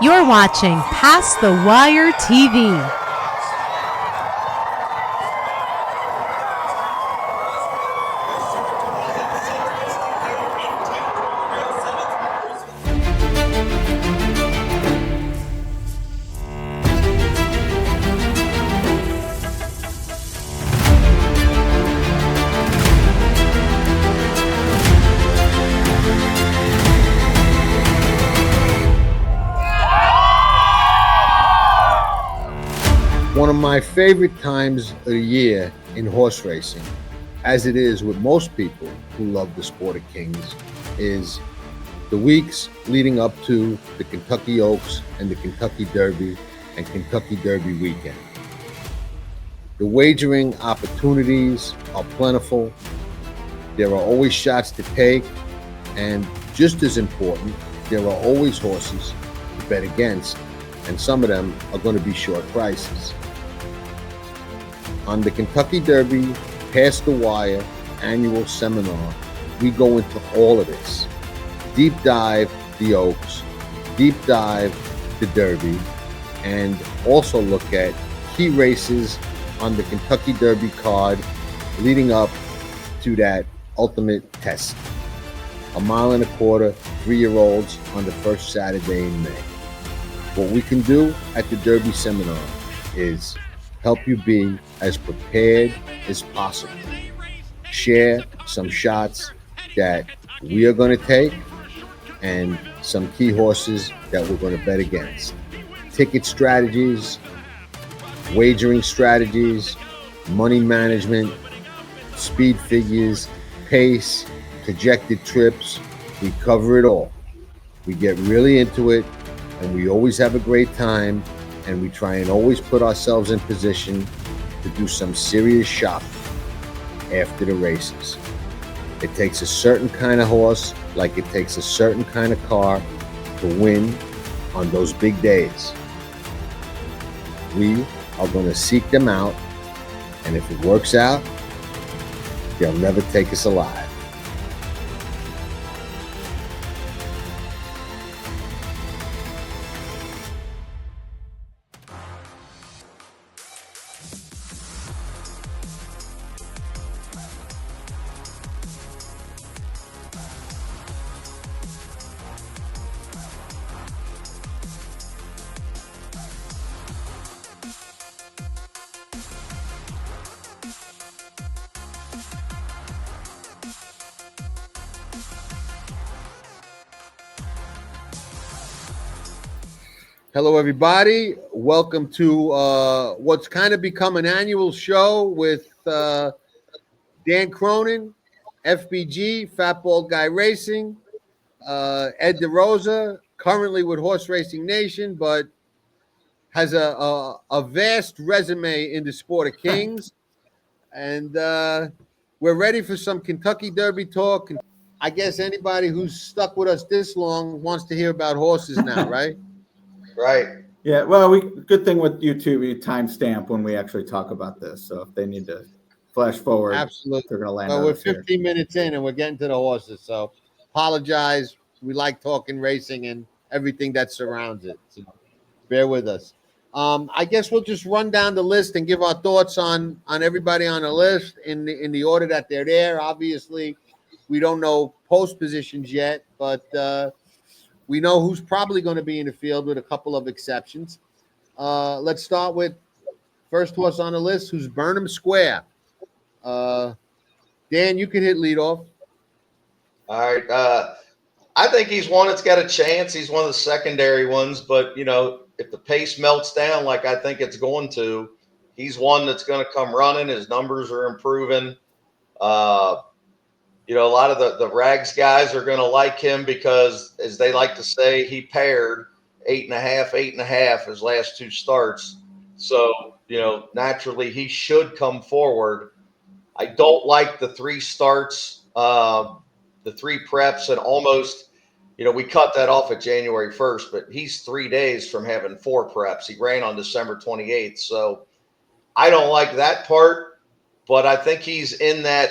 You're watching Past the Wire TV. One of my favorite times of the year in horse racing, as it is with most people who love the sport of kings, is the weeks leading up to the Kentucky Oaks and the Kentucky Derby and Kentucky Derby weekend. The wagering opportunities are plentiful. There are always shots to take, and just as important, there are always horses to bet against, and some of them are going to be short prices. On the Kentucky Derby Past the Wire annual seminar, we go into all of this. Deep dive the Oaks, deep dive the Derby, and also look at key races on the Kentucky Derby card leading up to that ultimate test. 1.25 mile, 3-year-olds on the first Saturday in May. What we can do at the Derby seminar is help you be as prepared as possible. Share some shots that we are going to take and some key horses that we're going to bet against. Ticket strategies, wagering strategies, money management, speed figures, pace, projected trips. We cover it all. We get really into it, and we always have a great time, and we try and always put ourselves in position to do some serious shopping after the races. It takes a certain kind of horse, like it takes a certain kind of car to win on those big days. We are going to seek them out, and if it works out, they'll never take us alive. Hello, everybody. Welcome to what's kind of become an annual show with Dan Cronin, FBG, Fatbaldguy Racing, Ed DeRosa, currently with Horse Racing Nation, but has a vast resume in the sport of kings. And we're ready for some Kentucky Derby talk. I guess anybody who's stuck with us this long wants to hear about horses now, right? Right. Yeah, well, good thing with YouTube, you timestamp when we actually talk about this. So if they need to flash forward, absolutely, they're going to land. Well, we're 15 minutes in and we're getting to the horses. So apologize. We like talking racing and everything that surrounds it. So bear with us. I guess we'll just run down the list and give our thoughts on everybody on the list in the order that they're there. Obviously, we don't know post positions yet, but we know who's probably going to be in the field with a couple of exceptions. Let's start with first horse on the list, who's Burnham Square. Dan, you can hit leadoff. All right. I think he's one that's got a chance. He's one of the secondary ones, but, if the pace melts down like I think it's going to, he's one that's going to come running. His numbers are improving. A lot of the Rags guys are going to like him because, as they like to say, he paired 8.5 his last two starts. So, naturally he should come forward. I don't like the 3 starts, the 3 preps, and almost, we cut that off at January 1st, but he's 3 days from having 4 preps. He ran on December 28th. So I don't like that part, but I think he's in that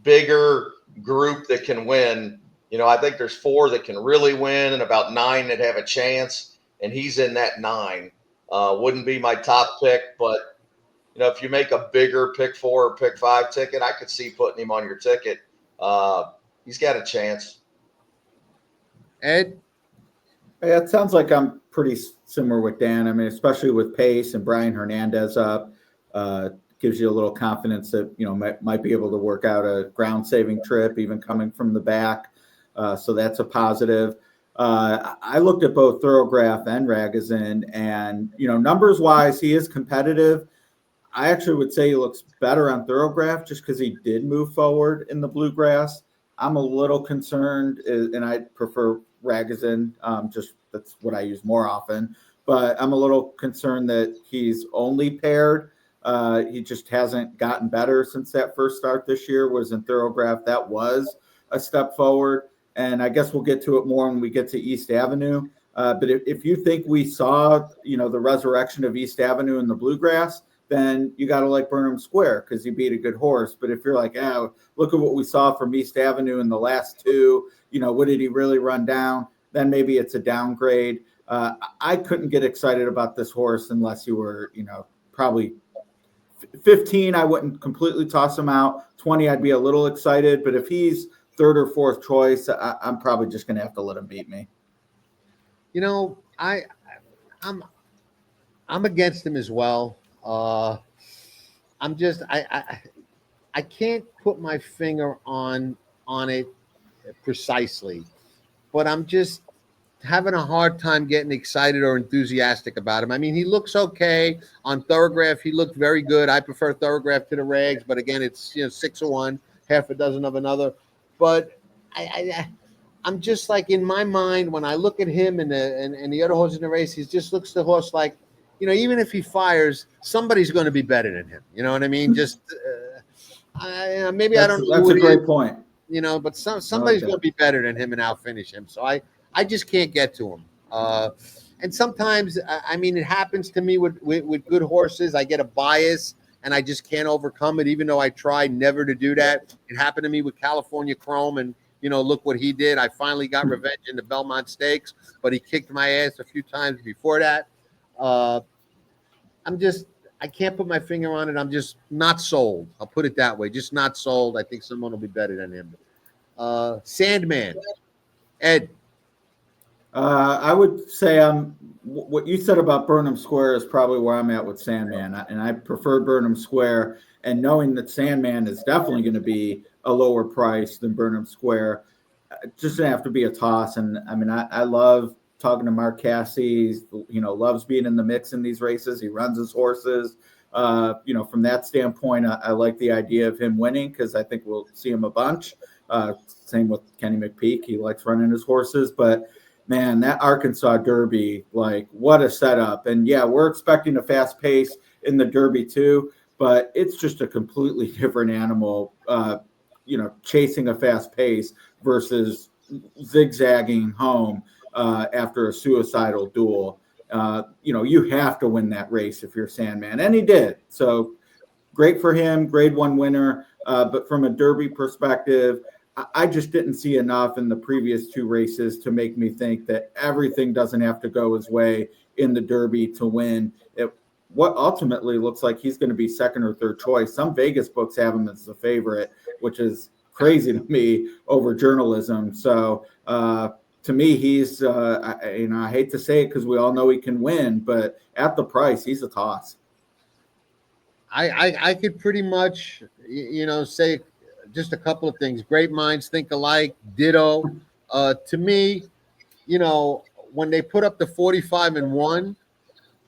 bigger group that can win. I think there's 4 that can really win and about 9 that have a chance. and he's in that 9. Wouldn't be my top pick, but if you make a bigger pick 4 or pick 5 ticket, I could see putting him on your ticket. He's got a chance. Ed? Yeah, it sounds like I'm pretty similar with Dan. I mean, especially with pace and Brian Hernandez up, gives you a little confidence that, might be able to work out a ground saving trip, even coming from the back. So that's a positive. I looked at both Thoroughgraph and Ragozin, and, numbers wise, he is competitive. I actually would say he looks better on Thoroughgraph just because he did move forward in the Bluegrass. I'm a little concerned, and I prefer Ragozin, just that's what I use more often. But I'm a little concerned that he's only paired. He just hasn't gotten better since that first start this year. Was in Thoroughgraph, that was a step forward. And I guess we'll get to it more when we get to East Avenue. But if you think we saw, the resurrection of East Avenue in the Bluegrass, then you got to like Burnham Square because he beat a good horse. But if you're like, look at what we saw from East Avenue in the last 2, what did he really run down? Then maybe it's a downgrade. I couldn't get excited about this horse unless you were, probably 15. I wouldn't completely toss him out. 20, I'd be a little excited. But if he's 3rd or 4th choice, I'm probably just going to have to let him beat me. I'm against him as well. I'm just I can't put my finger on it precisely, but I'm just having a hard time getting excited or enthusiastic about him. I mean, he looks okay on Thoroughgraph. He looked very good. I prefer Thoroughgraph to the Rags, but again, it's 6 of one, half a dozen of another. But I'm just like, in my mind, when I look at him and the other horse in the race, he just looks the horse like, even if he fires, somebody's going to be better than him. You know what I mean? Just maybe I don't know. That's a great point. But somebody's going to be better than him and outfinish him. So I just can't get to him. And sometimes, it happens to me with good horses. I get a bias and I just can't overcome it, even though I try never to do that. It happened to me with California Chrome, and look what he did. I finally got revenge in the Belmont Stakes, but he kicked my ass a few times before that. I can't put my finger on it. I'm just not sold. I'll put it that way. Just not sold. I think someone will be better than him. Sandman. Ed. I would say what you said about Burnham Square is probably where I'm at with Sandman. And I prefer Burnham Square, and knowing that Sandman is definitely going to be a lower price than Burnham Square, just going to have to be a toss. And I love talking to Mark Cassie. Loves being in the mix in these races. He runs his horses. From that standpoint, I like the idea of him winning because I think we'll see him a bunch. Same with Kenny McPeak. He likes running his horses. But, man, that Arkansas Derby, what a setup. And, yeah, we're expecting a fast pace in the Derby too, but it's just a completely different animal, chasing a fast pace versus zigzagging home after a suicidal duel. You have to win that race if you're Sandman, and he did. So great for him, grade 1 winner. But from a Derby perspective, I just didn't see enough in the previous 2 races to make me think that everything doesn't have to go his way in the Derby to win. What ultimately looks like he's going to be 2nd or 3rd choice. Some Vegas books have him as the favorite, which is crazy to me over journalism. So to me, he's, I hate to say it because we all know he can win, but at the price, he's a toss. I could pretty much, say just a couple of things. Great minds think alike. Ditto. To me, when they put up the 45-1,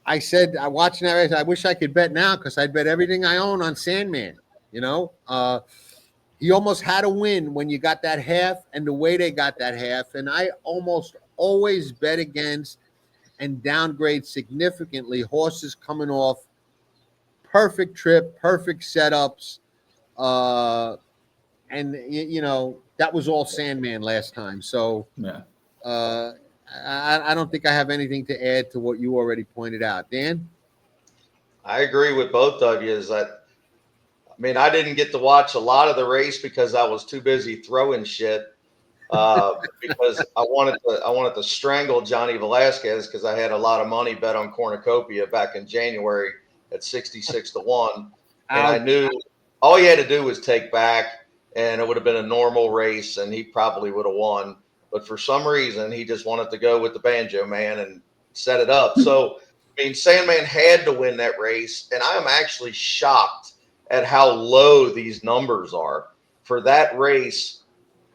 I said, I watched that race. I wish I could bet now because I'd bet everything I own on Sandman. He almost had a win when you got that half and the way they got that half. And I almost always bet against and downgrade significantly horses coming off perfect trip, perfect setups. And, that was all Sandman last time. So yeah. I don't think I have anything to add to what you already pointed out. Dan? I agree with both of you. I didn't get to watch a lot of the race because I was too busy throwing shit. because I wanted to strangle Johnny Velasquez because I had a lot of money bet on Cornucopia back in January at 66-1, and I knew all he had to do was take back, and it would have been a normal race, and he probably would have won. But for some reason, he just wanted to go with the Banjo Man and set it up. So, I mean, Sandman had to win that race, and I am actually shocked at how low these numbers are for that race.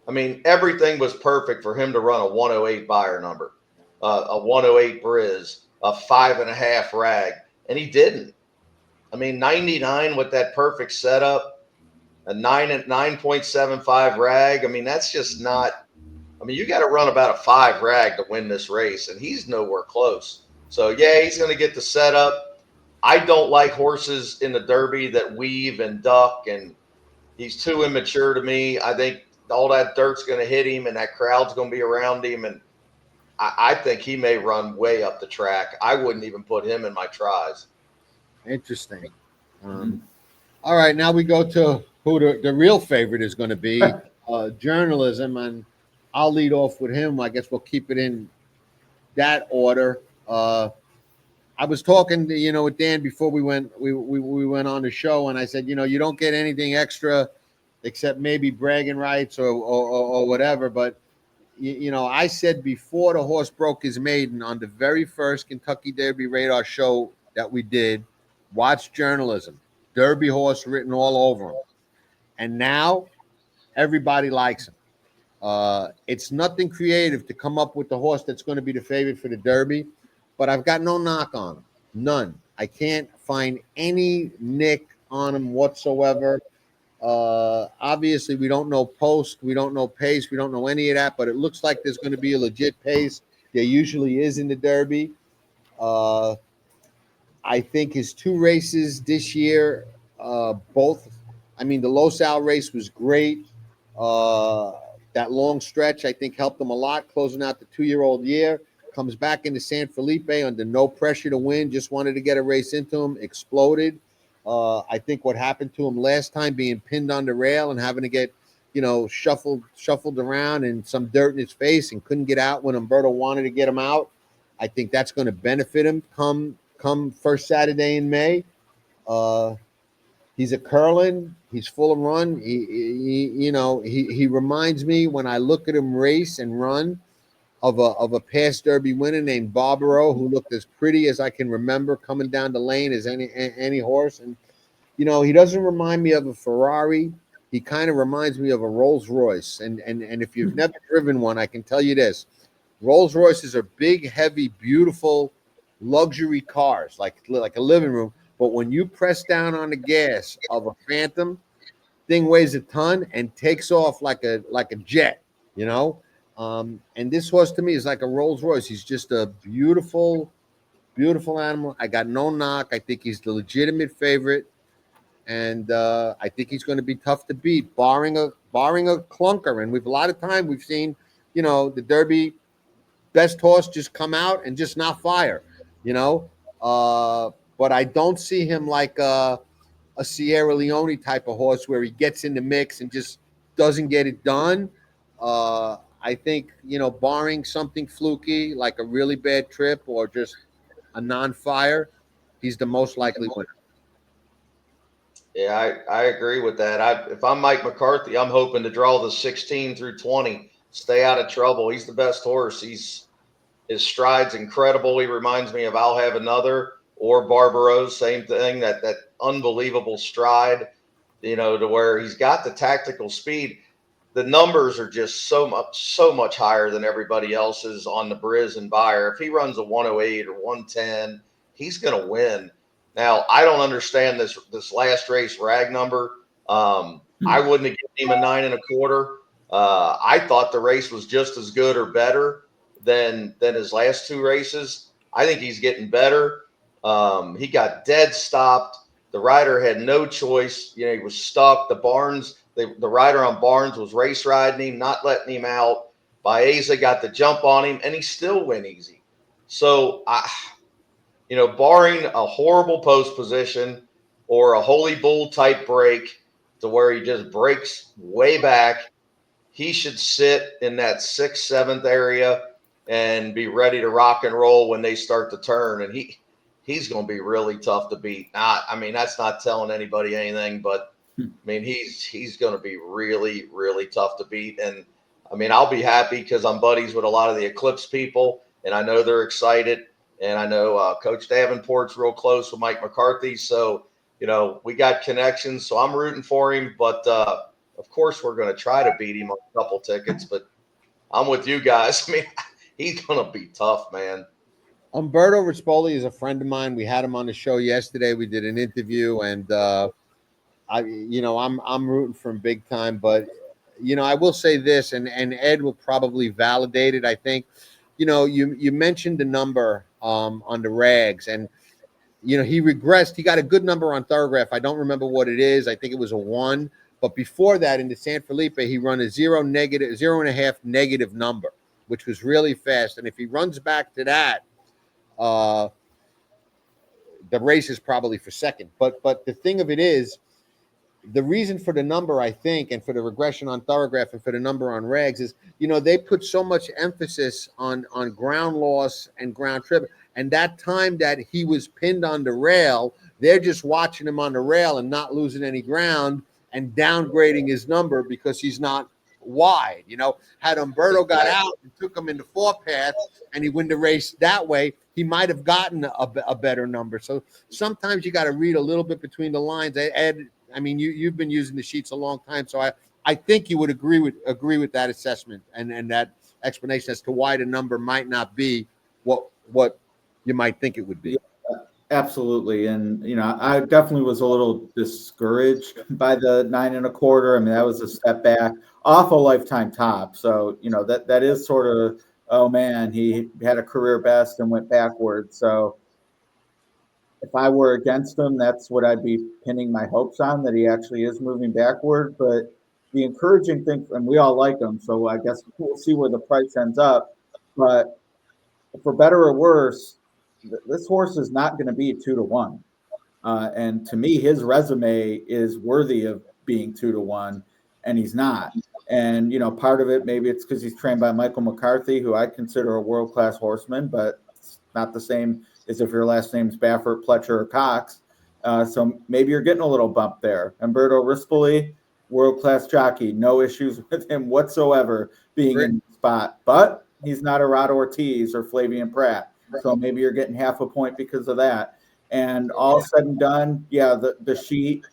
I mean, everything was perfect for him to run a 108 buyer number, a 108 Briz, a 5.5 rag, and he didn't. I mean, 99 with that perfect setup, a 9.75 rag. I mean, that's just not. I mean, you got to run about a 5 rag to win this race, and he's nowhere close. So yeah, he's going to get the setup. I don't like horses in the Derby that weave and duck, and he's too immature to me. I think all that dirt's going to hit him, and that crowd's going to be around him, and I think he may run way up the track. I wouldn't even put him in my tries. Interesting. All right, now we go to who the real favorite is going to be, journalism, and I'll lead off with him. I guess we'll keep it in that order. I was talking to, with Dan before we went on the show, and I said, you don't get anything extra except maybe bragging rights or whatever. But I said before the horse broke his maiden on the very first Kentucky Derby radar show that we did, watch journalism, Derby horse written all over him, and now everybody likes him. It's nothing creative to come up with the horse that's going to be the favorite for the Derby, but I've got no knock on him. None. I can't find any nick on him whatsoever. Obviously, we don't know post. We don't know pace. We don't know any of that, but it looks like there's going to be a legit pace. There usually is in the Derby. I think his 2 races this year, both, I mean, the Los Al race was great. That long stretch, I think, helped him a lot, closing out the 2-year-old year. Comes back into San Felipe under no pressure to win, just wanted to get a race into him, exploded. I think what happened to him last time, being pinned on the rail and having to get, shuffled around and some dirt in his face and couldn't get out when Umberto wanted to get him out. I think that's going to benefit him come first Saturday in May. He's a curlin. He's full of run. He reminds me when I look at him race and run of a past Derby winner named Barbaro, who looked as pretty as I can remember coming down the lane as any horse. And he doesn't remind me of a Ferrari. He kind of reminds me of a Rolls Royce. And if you've never driven one, I can tell you this: Rolls Royces are big, heavy, beautiful, luxury cars, like a living room. But when you press down on the gas of a Phantom, thing weighs a ton and takes off like a jet, And this horse to me is like a Rolls Royce. He's just a beautiful, beautiful animal. I got no knock. I think he's the legitimate favorite, and I think he's going to be tough to beat, barring a clunker. And a lot of time we've seen, the Derby best horse just come out and just not fire, But I don't see him like a Sierra Leone type of horse where he gets in the mix and just doesn't get it done. I think, barring something fluky like a really bad trip or just a non-fire, he's the most likely winner. Yeah, I agree with that. If I'm Mike McCarthy, I'm hoping to draw the 16 through 20, stay out of trouble. He's the best horse. His stride's incredible. He reminds me of I'll Have Another or Barbaros, same thing, that unbelievable stride, to where he's got the tactical speed. The numbers are just so much higher than everybody else's on the Briz and Buyer. If he runs a 108 or 110, he's going to win. Now, I don't understand this last race rag number. I wouldn't have given him a 9.25. I thought the race was just as good or better than his last 2 races. I think he's getting better. He got dead stopped. The rider had no choice. He was stuck. The rider on Barnes was race riding him, not letting him out. Baeza got the jump on him, and he still went easy. So, barring a horrible post position or a Holy Bull type break to where he just breaks way back, he should sit in that 6th, 7th area and be ready to rock and roll when they start to turn. And he's going to be really tough to beat. I mean, that's not telling anybody anything, but I mean, he's going to be really, really tough to beat. And I mean, I'll be happy because I'm buddies with a lot of the Eclipse people, and I know they're excited. And I know Coach Davenport's real close with Mike McCarthy. So, you know, we got connections. So I'm rooting for him. But, of course, we're going to try to beat him on a couple tickets. But I'm with you guys. I mean, he's going to be tough, man. Umberto Rispoli is a friend of mine. We had him on the show yesterday. We did an interview, and I'm rooting for him big time. But I will say this, and Ed will probably validate it. I think, you mentioned the number on the rags, and he regressed. He got a good number on Thoroughgraph. I don't remember what it is. I think it was a 1. But before that, in the San Felipe, he run a 0.5 negative number, which was really fast. And if he runs back to that, the race is probably for second. But the thing of it is, the reason for the number, I think, and for the regression on Thoroughgraph and for the number on rags is, they put so much emphasis on ground loss and ground trip. And that time that he was pinned on the rail, they're just watching him on the rail and not losing any ground and downgrading his number because he's not wide. Had Umberto got out and took him in the 4-path and he win the race that way, he might have gotten a better number. So sometimes you got to read a little bit between the lines. Ed, I mean, you've been using the sheets a long time, so I think you would agree with that assessment and that explanation as to why the number might not be what you might think it would be. Absolutely. And, I definitely was a little discouraged by the 9 1/4. I mean, that was a step back off a lifetime top. So, that is sort of, oh man, he had a career best and went backwards. So if I were against him, that's what I'd be pinning my hopes on, that he actually is moving backward. But the encouraging thing, and we all like him, so I guess we'll see where the price ends up. But for better or worse, this horse is not going to be 2-1. And to me, his resume is worthy of being 2-1, and he's not. And, part of it, maybe it's because he's trained by Michael McCarthy, who I consider a world-class horseman, but it's not the same as if your last name's Baffert, Pletcher, or Cox. So maybe you're getting a little bump there. Umberto Rispoli, world-class jockey, no issues with him whatsoever being in the spot. But he's not a Rod Ortiz or Flavian Pratt. So maybe you're getting half a point because of that. And all said and done, yeah, the sheet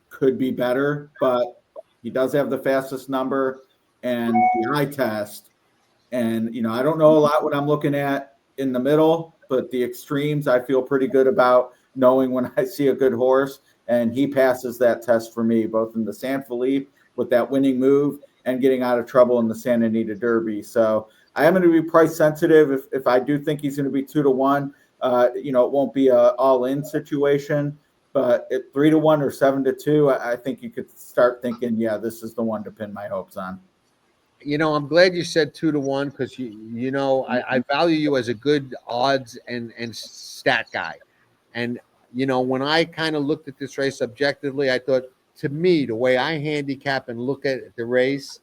could be better, but he does have the fastest number and the eye test. And, I don't know a lot what I'm looking at in the middle, but the extremes I feel pretty good about knowing when I see a good horse. And he passes that test for me, both in the San Felipe with that winning move and getting out of trouble in the Santa Anita Derby. So I am going to be price sensitive. If I do think he's going to be 2-1, it won't be a all-in situation. But at 3-1 or 7-2, I think you could start thinking, yeah, this is the one to pin my hopes on. I'm glad you said 2-1 because I value you as a good odds and stat guy. And when I kind of looked at this race objectively, I thought, to me, the way I handicap and look at the race,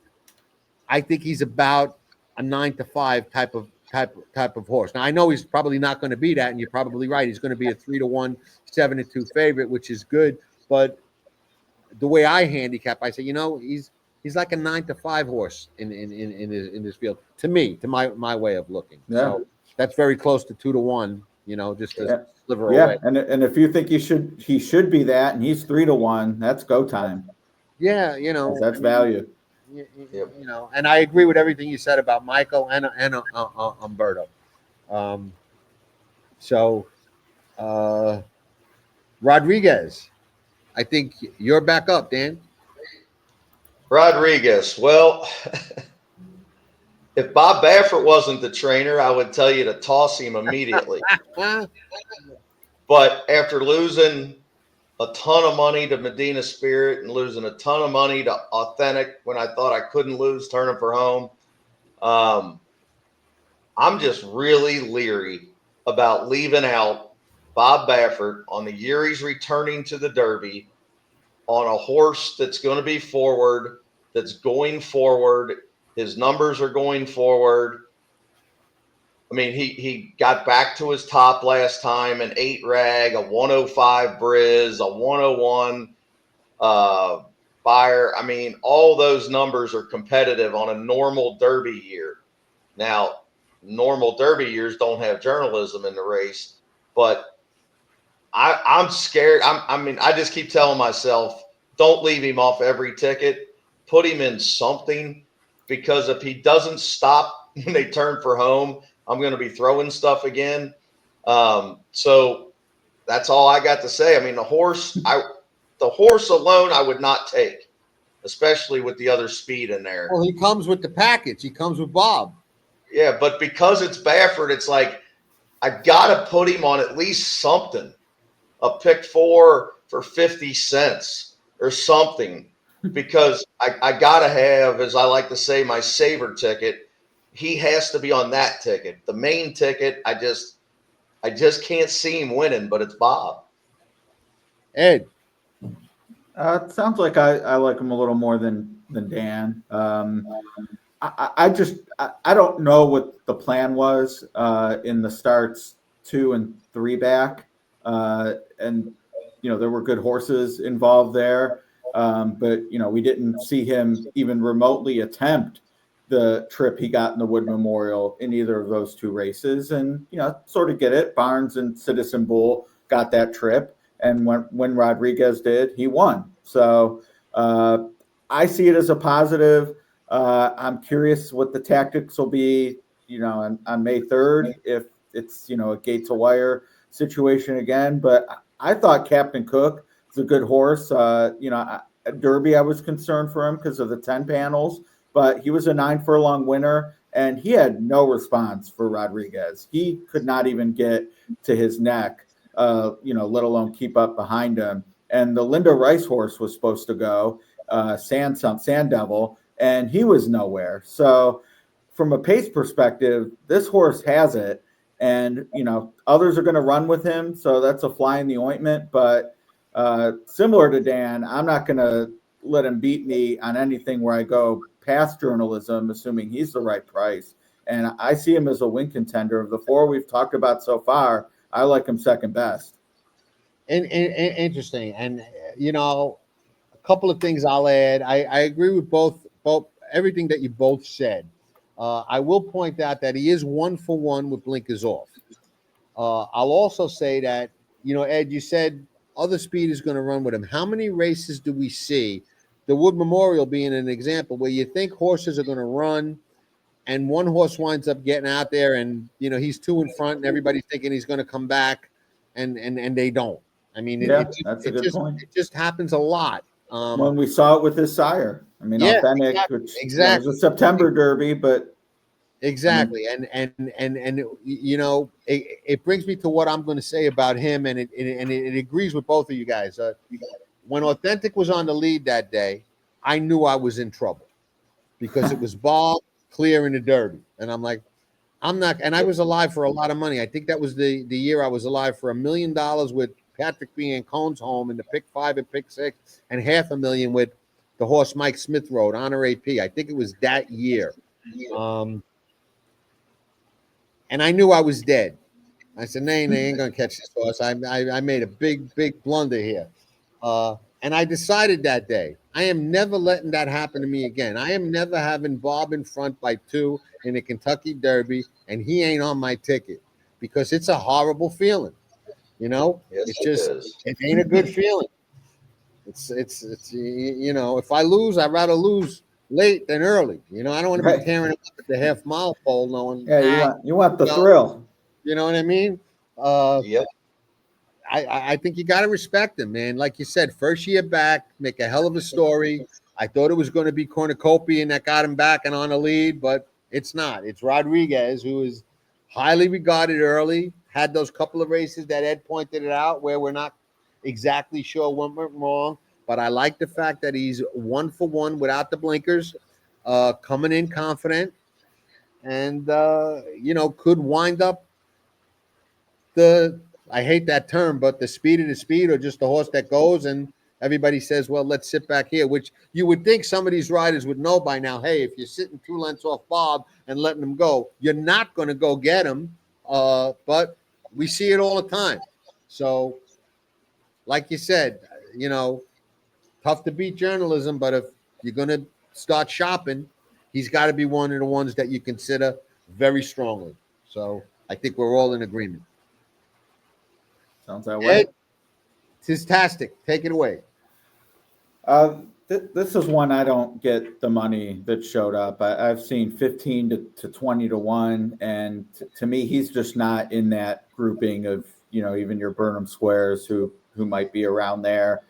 I think he's about a 9-5 type of horse. Now I know he's probably not going to be that, and you're probably right. He's going to be a 3-1, 7-2 favorite, which is good. But the way I handicap, I say, he's like a 9-5 horse in this field. To me, to my way of looking. Yeah. So that's very close to 2-1. Just to sliver away. And if you think he should be that, and he's 3-1, that's go time. Yeah, that's value. And I agree with everything you said about Michael and Umberto. Rodriguez, I think you're back up, Dan. Rodriguez. Well, if Bob Baffert wasn't the trainer, I would tell you to toss him immediately. But after losing a ton of money to Medina Spirit and losing a ton of money to Authentic when I thought I couldn't lose, turning for home, I'm just really leery about leaving out Bob Baffert on the year he's returning to the Derby on a horse that's going to be forward that's going forward. His numbers are going forward. I mean, he got back to his top last time, an 8 rag, a 105 Briz, a 101 Buyer. I mean, all those numbers are competitive on a normal Derby year. Now, normal Derby years don't have journalism in the race, but I'm scared. I mean, I just keep telling myself, don't leave him off every ticket. Put him in something, because if he doesn't stop when they turn for home, I'm going to be throwing stuff again. So that's all I got to say. I mean, the horse alone, I would not take, especially with the other speed in there. Well, he comes with the package. He comes with Bob. Yeah, but because it's Baffert, it's like I got to put him on at least something. A pick 4 for 50 cents or something, because I got to have, as I like to say, my saver ticket. He has to be on that ticket. The main ticket, I just can't see him winning, but it's Bob. Ed. It sounds like I like him a little more than Dan. I don't know what the plan was in the starts 2 and 3 back, and there were good horses involved there, but we didn't see him even remotely attempt the trip he got in the Wood Memorial in either of those 2 races, and sort of get it. Barnes and Citizen Bull got that trip, and when Rodriguez did, he won. So I see it as a positive. I'm curious what the tactics will be, on May 3rd, if it's, a gate to wire situation again. But I thought Captain Cook is a good horse. At Derby, I was concerned for him because of the 10 panels, but he was a 9 furlong winner, and he had no response for Rodriguez. He could not even get to his neck, let alone keep up behind him. And the Linda Rice horse was supposed to go, Sand Devil, and he was nowhere. So from a pace perspective, this horse has it, and others are going to run with him, so that's a fly in the ointment. But similar to Dan, I'm not going to let him beat me on anything where I go past journalism, assuming he's the right price. And I see him as a win contender. Of the 4 we've talked about so far, I like him second best. And interesting. And a couple of things I'll add. I agree with both everything that you both said. I will point out that he is 1 for 1 with blinkers off. I'll also say that, Ed, you said other speed is going to run with him. How many races do we see, the Wood Memorial being an example, where you think horses are going to run and one horse winds up getting out there and, he's 2 in front and everybody's thinking he's going to come back and they don't. I mean, that's a good point. It just happens a lot. When we saw it with his sire, Authentic, exactly. It was a September Derby, but exactly. It brings me to what I'm going to say about him, and it agrees with both of you guys. When Authentic was on the lead that day, I knew I was in trouble because it was Bob clear in the Derby, and I'm like, I'm not. And I was alive for a lot of money. I think that was the year I was alive for $1 million with Patrick Biancone's home in the pick 5 and pick 6, and $500,000 with the horse Mike Smith rode, Honor AP. I think it was that year. And I knew I was dead. I said, they ain't going to catch this horse. I made a big blunder here. And I decided that day, I am never letting that happen to me again. I am never having Bob in front by 2 in the Kentucky Derby, and he ain't on my ticket, because it's a horrible feeling. Yes, it ain't a good feeling. It's if I lose, I'd rather lose late than early. I don't want to be tearing up at the half-mile pole knowing. Yeah, you want the thrill. You know what I mean? Yep. I think you got to respect him, man. Like you said, first year back, make a hell of a story. I thought it was going to be Cornucopia and that got him back and on the lead, but it's not. It's Rodriguez, who is highly regarded early, had those couple of races that Ed pointed it out where we're not exactly sure what went wrong. But I like the fact that he's 1 for 1 without the blinkers, coming in confident, and, could wind up I hate that term, but the speed of the speed, or just the horse that goes and everybody says, well, let's sit back here, which you would think some of these riders would know by now. Hey, if you're sitting 2 lengths off Bob and letting him go, you're not going to go get him. But we see it all the time. So, like you said, tough to beat journalism, but if you're going to start shopping, he's got to be one of the ones that you consider very strongly. So I think we're all in agreement. Sounds that way. Ed, Tistastic, take it away. This is one I don't get the money that showed up. I've seen 15 to 20 to 1, and to me, he's just not in that grouping of even your Burnham Squares who might be around there.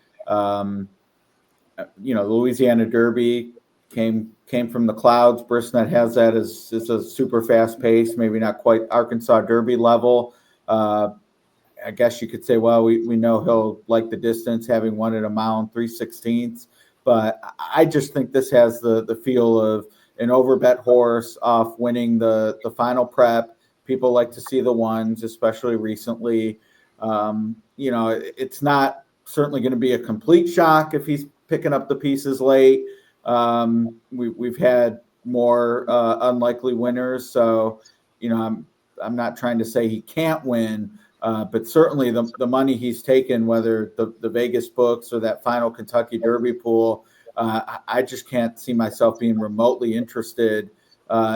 Louisiana Derby came from the clouds. Brisnet has that as a super fast pace, maybe not quite Arkansas Derby level. I guess you could say, well, we know he'll like the distance, having won at a mile 3/16. But I just think this has the feel of an overbet horse off winning the final prep. People like to see the ones, especially recently. It's not certainly going to be a complete shock if he's picking up the pieces late. We've had more unlikely winners, so I'm not trying to say he can't win, but certainly the money he's taken, whether the Vegas books or that final Kentucky Derby pool, I just can't see myself being remotely interested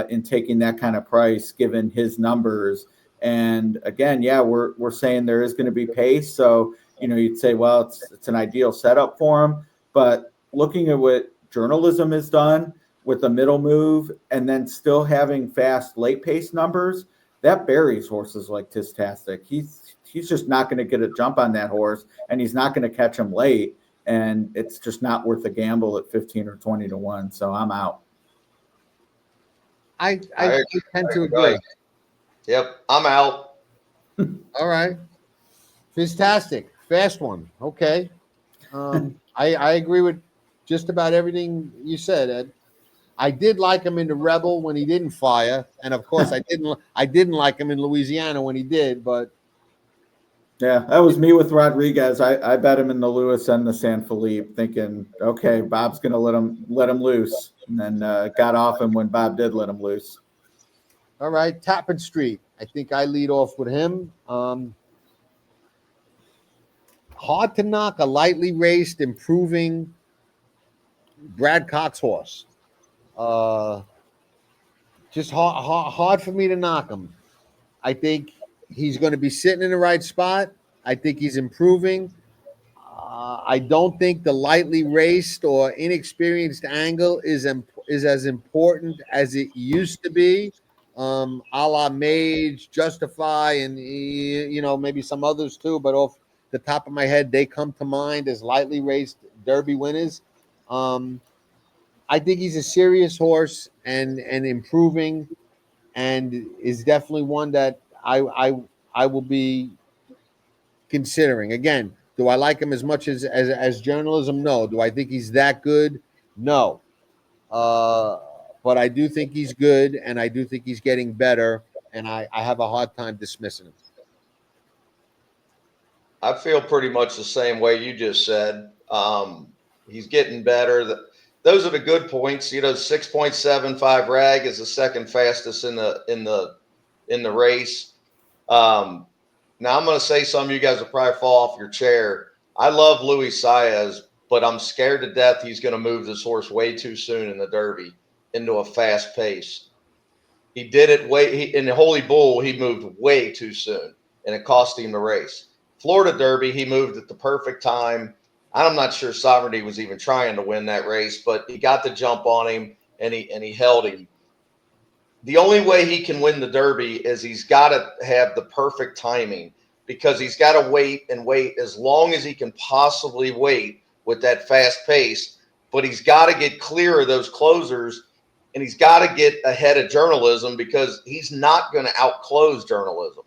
in taking that kind of price given his numbers. And again, we're saying there is going to be pace, so you'd say, well, it's an ideal setup for him. But looking at what journalism has done with the middle move and then still having fast late pace numbers, that buries horses like Tistastic. He's just not going to get a jump on that horse, and he's not going to catch him late. And it's just not worth a gamble at 15 or 20 to 1. So I'm out. I tend to agree. Yep, I'm out. All right. Fantastic. Fast one. Okay. I agree with just about everything you said, Ed. I did like him in the Rebel when he didn't fire, and of course I didn't like him in Louisiana when he did. But yeah, that was me with Rodriguez. I bet him in the Lewis and the San Felipe, thinking, okay, Bob's going to let him loose, and then got off him when Bob did let him loose. All right, Tappan Street. I think I lead off with him. Hard to knock a lightly raced, improving Brad Cox horse. Just hard for me to knock him. I think he's going to be sitting in the right spot. I think he's improving. I don't think the lightly raced or inexperienced angle is as important as it used to be. A la Mage, Justify, and maybe some others too. But off the top of my head, they come to mind as lightly raced Derby winners. I think he's a serious horse and improving, and is definitely one that I will be considering. Again, do I like him as much as journalism? No. Do I think he's that good? No. But I do think he's good, and I do think he's getting better, and I have a hard time dismissing him. I feel pretty much the same way you just said. He's getting better. Those are the good points. 6.75 rag is the second fastest in the race. Now I'm going to say something you guys will probably fall off your chair. I love Luis Saez, but I'm scared to death he's going to move this horse way too soon in the Derby into a fast pace. He did it in the Holy Bull. He moved way too soon, and it cost him the race. Florida Derby, he moved at the perfect time. I'm not sure Sovereignty was even trying to win that race, but he got the jump on him, and he held him. The only way he can win the Derby is he's got to have the perfect timing, because he's got to wait as long as he can possibly wait with that fast pace. But he's got to get clear of those closers, and he's got to get ahead of journalism, because he's not going to outclose journalism.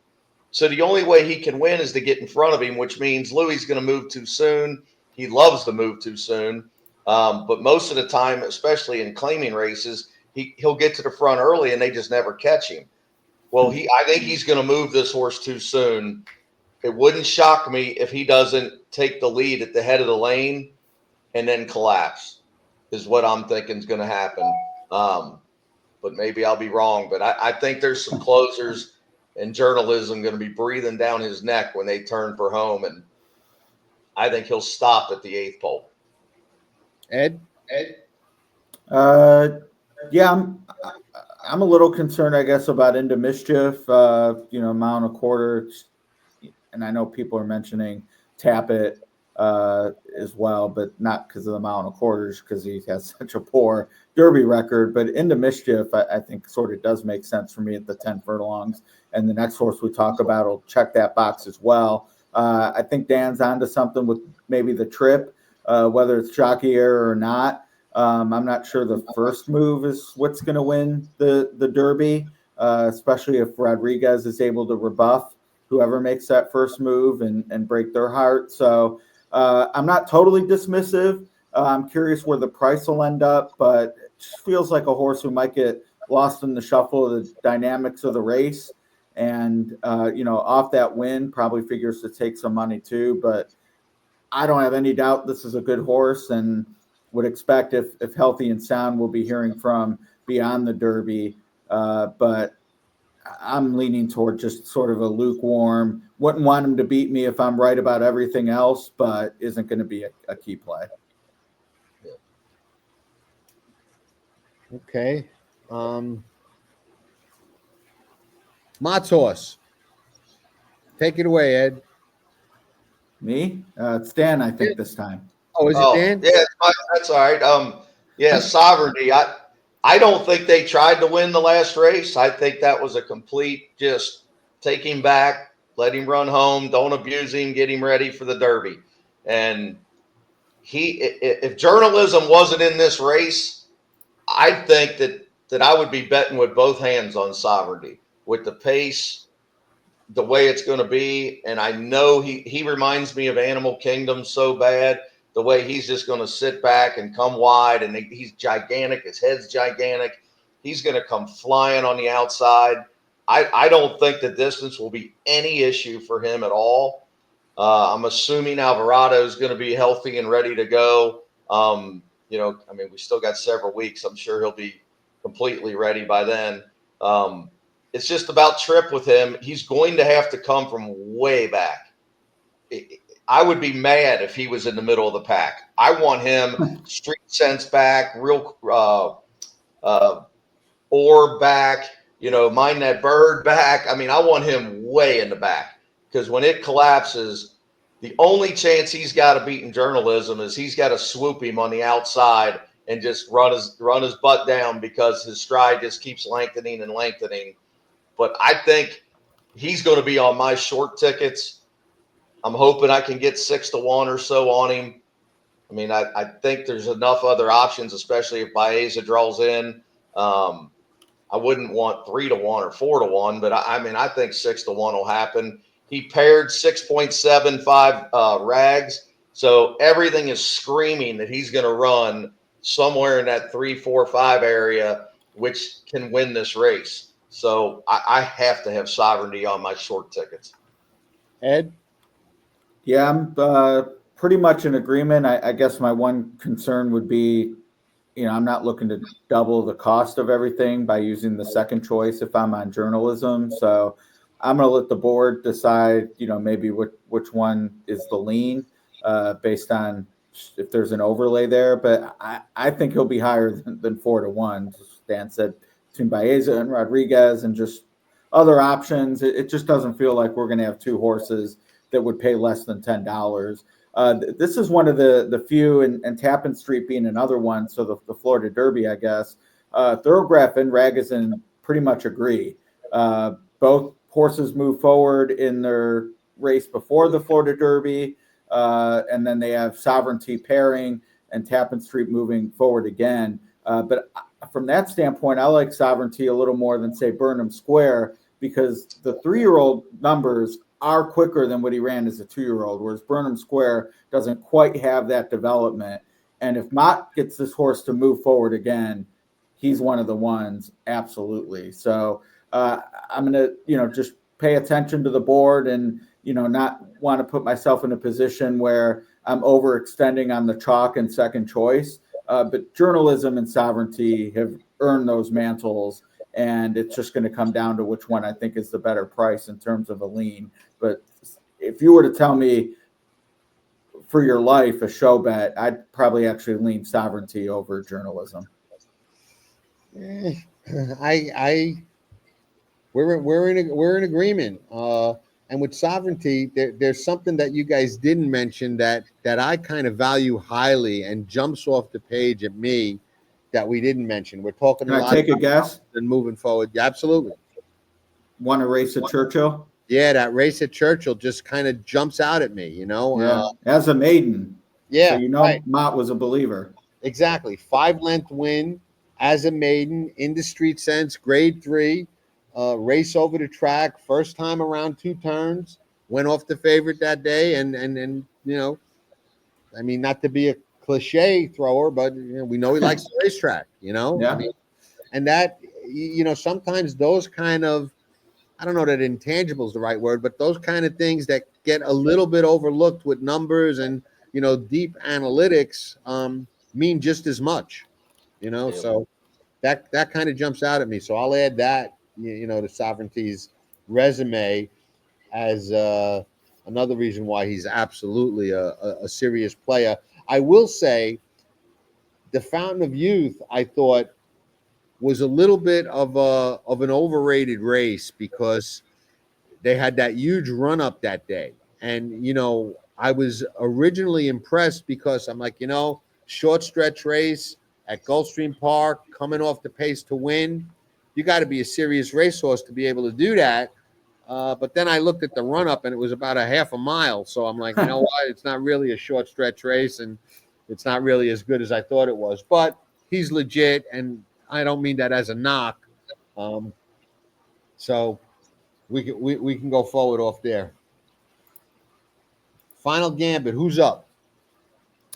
So the only way he can win is to get in front of him, which means Louis is going to move too soon. He loves to move too soon. But most of the time, especially in claiming races, he'll get to the front early and they just never catch him. Well, I think he's going to move this horse too soon. It wouldn't shock me if he doesn't take the lead at the head of the lane. and then collapse is what I'm thinking is going to happen. But maybe I'll be wrong. But I think there's some closers in journalism going to be breathing down his neck when they turn for home. And I think he'll stop at the 8th pole. Ed? Yeah, I'm a little concerned, I guess, about Into Mischief, amount of quarters. And I know people are mentioning Tappet as well, but not because of the amount of quarters, because he has such a poor Derby record. But Into Mischief, I think, sort of does make sense for me at the 10 furlongs. And the next horse we talk about will check that box as well. I think Dan's onto something with maybe the trip, whether it's jockey error or not. I'm not sure the first move is what's going to win the Derby, especially if Rodriguez is able to rebuff whoever makes that first move and break their heart. So I'm not totally dismissive. I'm curious where the price will end up, but it just feels like a horse who might get lost in the shuffle of the dynamics of the race. And, off that win probably figures to take some money too. But I don't have any doubt this is a good horse, and would expect if healthy and sound, we'll be hearing from beyond the Derby. But I'm leaning toward just sort of a lukewarm. Wouldn't want him to beat me if I'm right about everything else, but isn't going to be a key play. Okay. Mott's horse. Take it away, Ed. Me? It's Dan, I think, this time. Oh, is it Dan? Yeah, that's all right. Sovereignty. I don't think they tried to win the last race. I think that was a complete just take him back, let him run home, don't abuse him, get him ready for the Derby. And if journalism wasn't in this race, I think that I would be betting with both hands on Sovereignty with the pace, the way it's going to be. And I know he reminds me of Animal Kingdom so bad, the way he's just going to sit back and come wide, and he's gigantic. His head's gigantic. He's going to come flying on the outside. I don't think the distance will be any issue for him at all. I'm assuming Alvarado is going to be healthy and ready to go. We still got several weeks. I'm sure he'll be completely ready by then. It's just about trip with him. He's going to have to come from way back. I would be mad if he was in the middle of the pack. I want him street sense back, real orb back, mind that bird back. I want him way in the back, because when it collapses, the only chance he's got to beat in journalism is he's got to swoop him on the outside and just run his butt down, because his stride just keeps lengthening and lengthening. But I think he's going to be on my short tickets. I'm hoping I can get 6-1 or so on him. I think there's enough other options, especially if Baeza draws in. I wouldn't want 3-1 or 4-1, but I think 6-1 will happen. He paired 6.75 Rags, so everything is screaming that he's going to run somewhere in that 3, 4, 5 area, which can win this race. So I have to have Sovereignty on my short tickets. Ed? Yeah, I'm pretty much in agreement. I guess my one concern would be, I'm not looking to double the cost of everything by using the second choice if I'm on journalism. So I'm going to let the board decide, maybe which one is the lean based on if there's an overlay there. But I think he'll be higher than 4-1. Dan said, between Baeza and Rodriguez and just other options. It just doesn't feel like we're going to have two horses that would pay less than $10. This is one of the few, and Tappan Street being another one, so the Florida Derby, I guess. Thoroughgraph and Ragozin pretty much agree. Both horses move forward in their race before the Florida Derby, and then they have Sovereignty pairing and Tappan Street moving forward again. But from that standpoint, I like Sovereignty a little more than, say, Burnham Square, because the 3-year-old numbers are quicker than what he ran as a 2-year-old, whereas Burnham Square doesn't quite have that development. And if Mott gets this horse to move forward again, he's one of the ones, absolutely. So I'm going to, just pay attention to the board and, not want to put myself in a position where I'm overextending on the chalk and second choice. But journalism and sovereignty have earned those mantles, and it's just going to come down to which one I think is the better price in terms of a lean. But if you were to tell me for your life a show bet, I'd probably actually lean sovereignty over journalism. We're in agreement. And with sovereignty, there's something that you guys didn't mention that I kind of value highly and jumps off the page at me that we didn't mention. We're talking Can a I lot take a guess? and moving forward. Yeah, absolutely. Want to race at Churchill? Yeah, that race at Churchill just kind of jumps out at me, Yeah, as a maiden. Yeah, so right. Mott was a believer. Exactly. 5-length win as a maiden in the street sense, grade 3, race over the track, first time around 2 turns, went off the favorite that day. And I mean, not to be a cliche thrower, but we know he likes the racetrack, Yeah. I mean, and that, sometimes those kind of, I don't know that intangible is the right word, but those kind of things that get a little bit overlooked with numbers and, deep analytics mean just as much, so that kind of jumps out at me. So I'll add that, to Sovereignty's resume as another reason why he's absolutely a serious player. I will say the Fountain of Youth, I thought, was a little bit of an overrated race because they had that huge run up that day. And, I was originally impressed because I'm like, short stretch race at Gulfstream Park, coming off the pace to win. You got to be a serious racehorse to be able to do that. But then I looked at the run up and it was about a half a mile. So I'm like, you know what? It's not really a short stretch race and it's not really as good as I thought it was. But he's legit, and I don't mean that as a knock. So we can go forward off there. Final gambit. Who's up?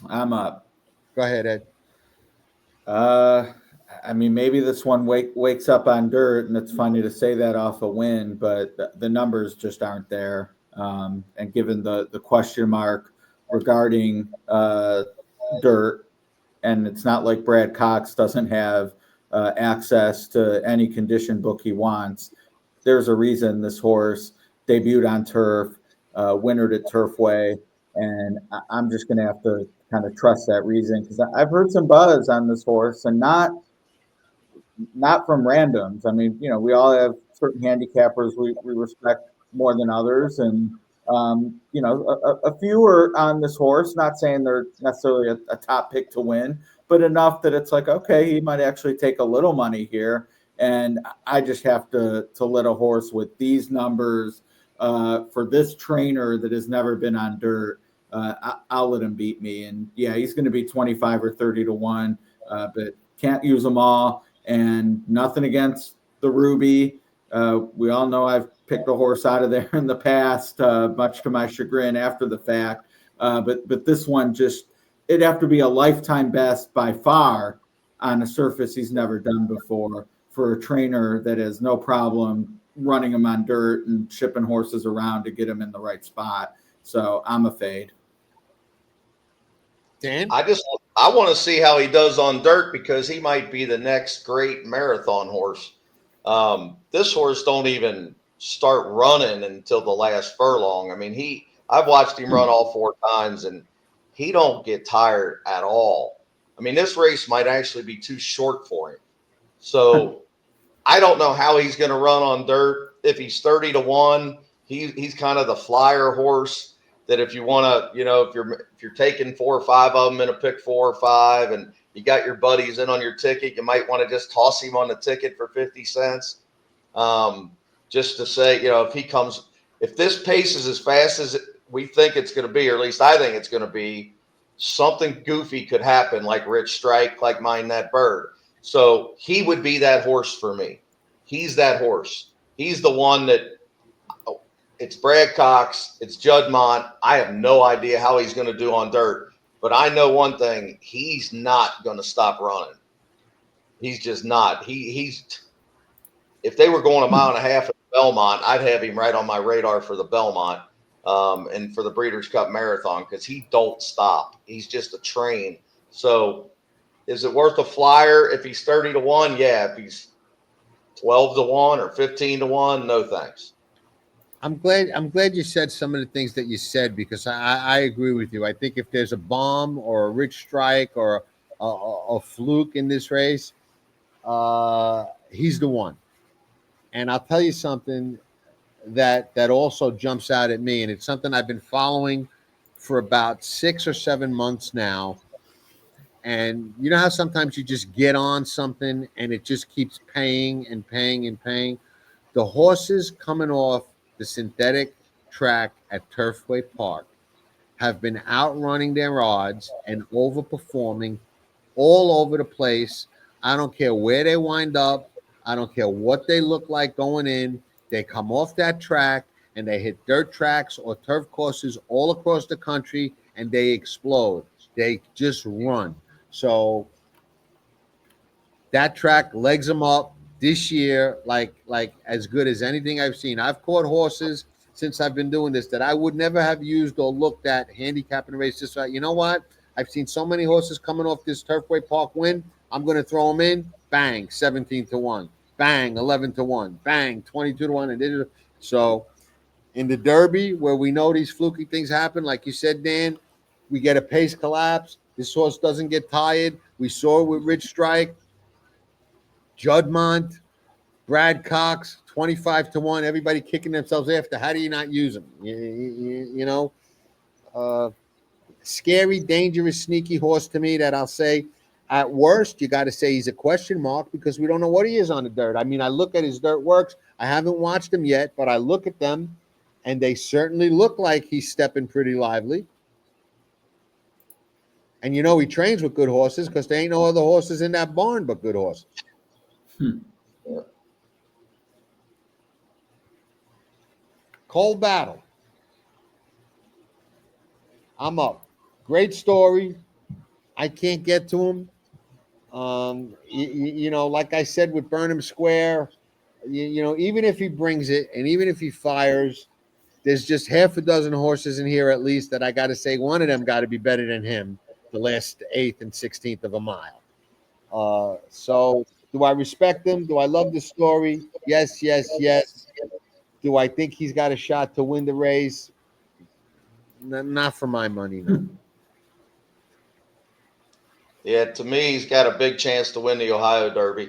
I'm up. Go ahead, Ed. I mean, maybe this one wakes up on dirt, and it's funny to say that off a win, but the numbers just aren't there. And given the question mark regarding dirt, and it's not like Brad Cox doesn't have access to any condition book he wants. There's a reason this horse debuted on turf, wintered at Turfway, and I'm just going to have to kind of trust that reason because I've heard some buzz on this horse, and not from randoms. I mean, we all have certain handicappers we respect more than others, and a few are on this horse. Not saying they're necessarily a top pick to win, but enough that it's like, okay, he might actually take a little money here. And I just have to let a horse with these numbers for this trainer that has never been on dirt. I'll let him beat me. And yeah, he's going to be 25 or 30 to 1, but can't use them all. And nothing against the Ruby. We all know I've picked a horse out of there in the past, much to my chagrin after the fact. But this one it'd have to be a lifetime best by far on a surface he's never done before for a trainer that has no problem running him on dirt and shipping horses around to get him in the right spot. So I'm a fade. Dan? I want to see how he does on dirt because he might be the next great marathon horse. This horse don't even start running until the last furlong. I mean, I've watched him run all 4 times and he don't get tired at all. I mean, this race might actually be too short for him. So I don't know how he's going to run on dirt. If he's 30 to 1, he's kind of the flyer horse that if you want to, if you're taking 4 or 5 of them in a pick 4 or 5 and you got your buddies in on your ticket, you might want to just toss him on the ticket for 50 cents. Just to say, if this pace is as fast as we think it's going to be, or at least I think it's going to be, something goofy could happen, like Rich Strike, like Mind That Bird. So he would be that horse for me. He's that horse. He's the one that it's Brad Cox, it's Judd Montt. I have no idea how he's going to do on dirt, but I know one thing: he's not going to stop running. He's just not. He's. If they were going a mile and a half at Belmont, I'd have him right on my radar for the Belmont. and for the Breeders' Cup Marathon, because he don't stop. He's just a train. So is it worth a flyer if he's 30-1? Yeah. If he's 12-1 or 15-1, no thanks. I'm glad you said some of the things that you said, because I agree with you. I think if there's a bomb or a rich strike or a fluke in this race, he's the one. And I'll tell you something that also jumps out at me, and it's something I've been following for about 6 or 7 months now. And you know how sometimes you just get on something and it just keeps paying and paying and paying? The horses coming off the synthetic track at Turfway Park have been outrunning their odds and overperforming all over the place. I don't care where they wind up. I don't care what they look like going in. They come off that track and they hit dirt tracks or turf courses all across the country and they explode. They just run. So that track legs them up this year like as good as anything I've seen. I've caught horses since I've been doing this that I would never have used or looked at handicapping a race. Just like, you know what? I've seen so many horses coming off this Turfway Park win. I'm going to throw them in. Bang, 17-1. Bang, 11-1. Bang, 22-1. And so in the Derby, where we know these fluky things happen, like you said, Dan, we get a pace collapse. This horse doesn't get tired. We saw it with Rich Strike, Judmont, Brad Cox, 25-1. Everybody kicking themselves after. How do you not use them? You know, scary, dangerous, sneaky horse to me that I'll say, at worst, you got to say he's a question mark because we don't know what he is on the dirt. I mean, I look at his dirt works. I haven't watched them yet, but I look at them, and they certainly look like he's stepping pretty lively. And you know he trains with good horses because there ain't no other horses in that barn but good horses. Yeah. Cold Battle. I'm up. Great story. I can't get to him. You know, like I said with Burnham Square, you know, even if he brings it and even if he fires, there's just half a dozen horses in here at least that I got to say one of them got to be better than him the last 8th and 16th of a mile. So do I respect him? Do I love the story? Yes, yes, yes. Do I think he's got a shot to win the race? Not for my money, no. Yeah, to me, he's got a big chance to win the Ohio Derby.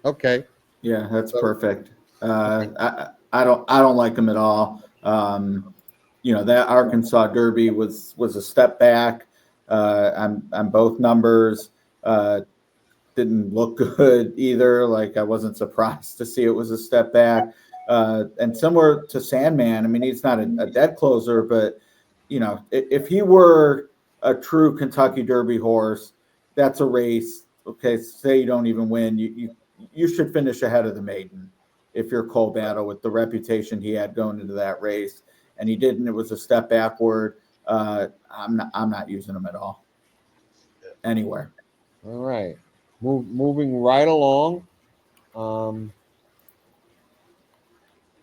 Okay. Yeah, that's perfect. I don't like him at all. You know, that Arkansas Derby was a step back on both numbers. Didn't look good either. Like, I wasn't surprised to see it was a step back. And similar to Sandman, I mean, he's not a dead closer, but you know, if he were a true Kentucky Derby horse, that's a race. Okay, say you don't even win, you should finish ahead of the maiden if you're Cold Battle with the reputation he had going into that race, and he didn't. It was a step backward. I'm not using him at all anywhere. All right. Moving right along.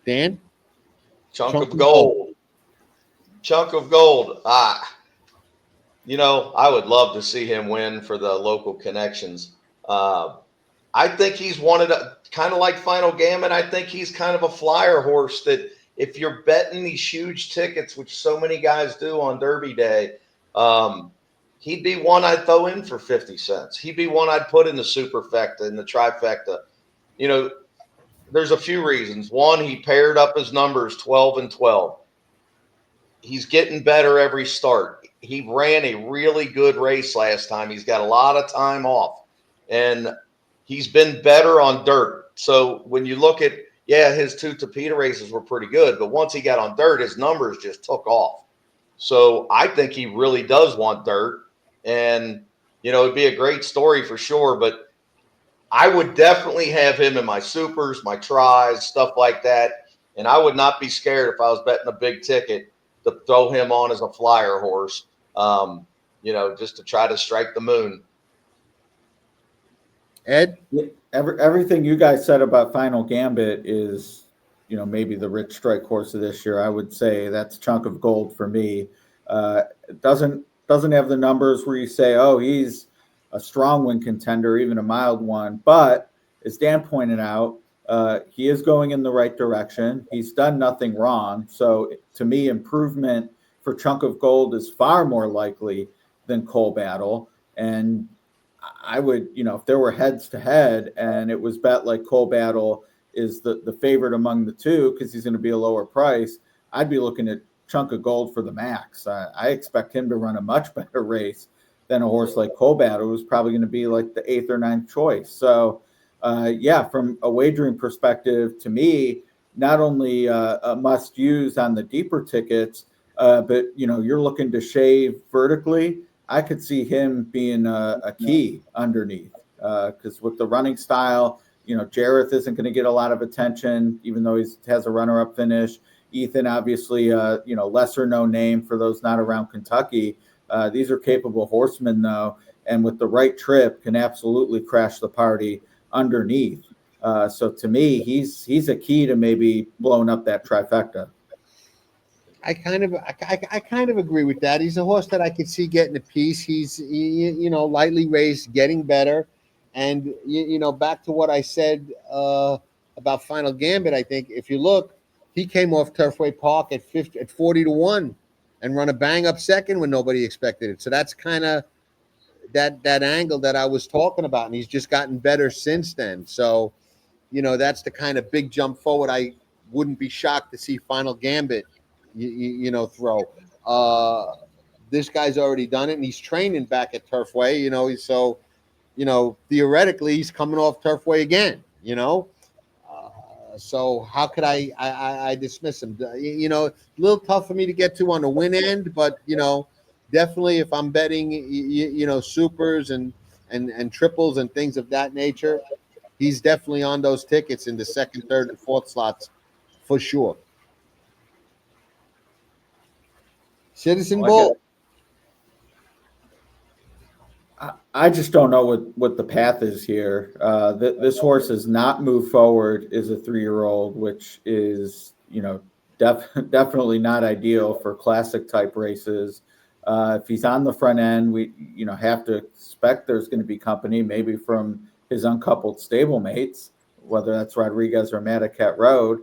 Dan? Chunk of gold. Chunk of gold. You know, I would love to see him win for the local connections. I think he's wanted kind of like Final Gambit. I think he's kind of a flyer horse that if you're betting these huge tickets, which so many guys do on Derby Day, he'd be one I'd throw in for 50 cents. He'd be one I'd put in the superfecta, in the trifecta. You know, there's a few reasons. One, he paired up his numbers 12 and 12. He's getting better every start. He ran a really good race last time. He's got a lot of time off, and he's been better on dirt. So when you look at, his 2 Tapeta races were pretty good, but once he got on dirt, his numbers just took off. So I think he really does want dirt, and, you know, it'd be a great story for sure, but I would definitely have him in my supers, my tries, stuff like that, and I would not be scared if I was betting a big ticket to throw him on as a flyer horse, you know, just to try to strike the moon. Ed? Everything you guys said about Final Gambit is maybe the Rich Strike horse of this year. I would say that's Chunk of Gold for me. It doesn't have the numbers where you say, oh, he's a strong win contender, even a mild one. But as Dan pointed out, he is going in the right direction. He's done nothing wrong. So to me, improvement for Chunk of Gold is far more likely than Coal Battle. And I would, if there were heads to head and it was bet like Coal Battle is the favorite among the two because he's going to be a lower price, I'd be looking at Chunk of Gold for the max. I expect him to run a much better race than a horse like Coal Battle, who's probably going to be like the 8th or 9th choice. So, from a wagering perspective, to me, not only a must use on the deeper tickets, but you're looking to shave vertically. I could see him being a key underneath because with the running style, Jareth isn't going to get a lot of attention, even though he has a runner-up finish. Ethan, obviously, lesser known name for those not around Kentucky. These are capable horsemen, though, and with the right trip, can absolutely crash the party underneath. So to me, he's a key to maybe blowing up that trifecta. I kind of agree with that. He's a horse that I could see getting a piece. He's lightly raised, getting better, and back to what I said about Final Gambit. I think if you look, he came off Turfway Park at 40-1, and run a bang up second when nobody expected it. So that's kind of that angle that I was talking about, and he's just gotten better since then. So that's the kind of big jump forward. I wouldn't be shocked to see Final Gambit throw. This guy's already done it, and he's training back at Turfway. Theoretically, he's coming off Turfway again. So how could I dismiss him? A little tough for me to get to on the win end, but definitely if I'm betting, supers and triples and things of that nature, he's definitely on those tickets in the second, third, and fourth slots for sure. Citizen Bull. I just don't know what the path is here. This horse has not moved forward as a 3-year-old, which is, definitely not ideal for classic type races. If he's on the front end, we, have to expect there's going to be company, maybe from his uncoupled stablemates, whether that's Rodriguez or Madaket Road.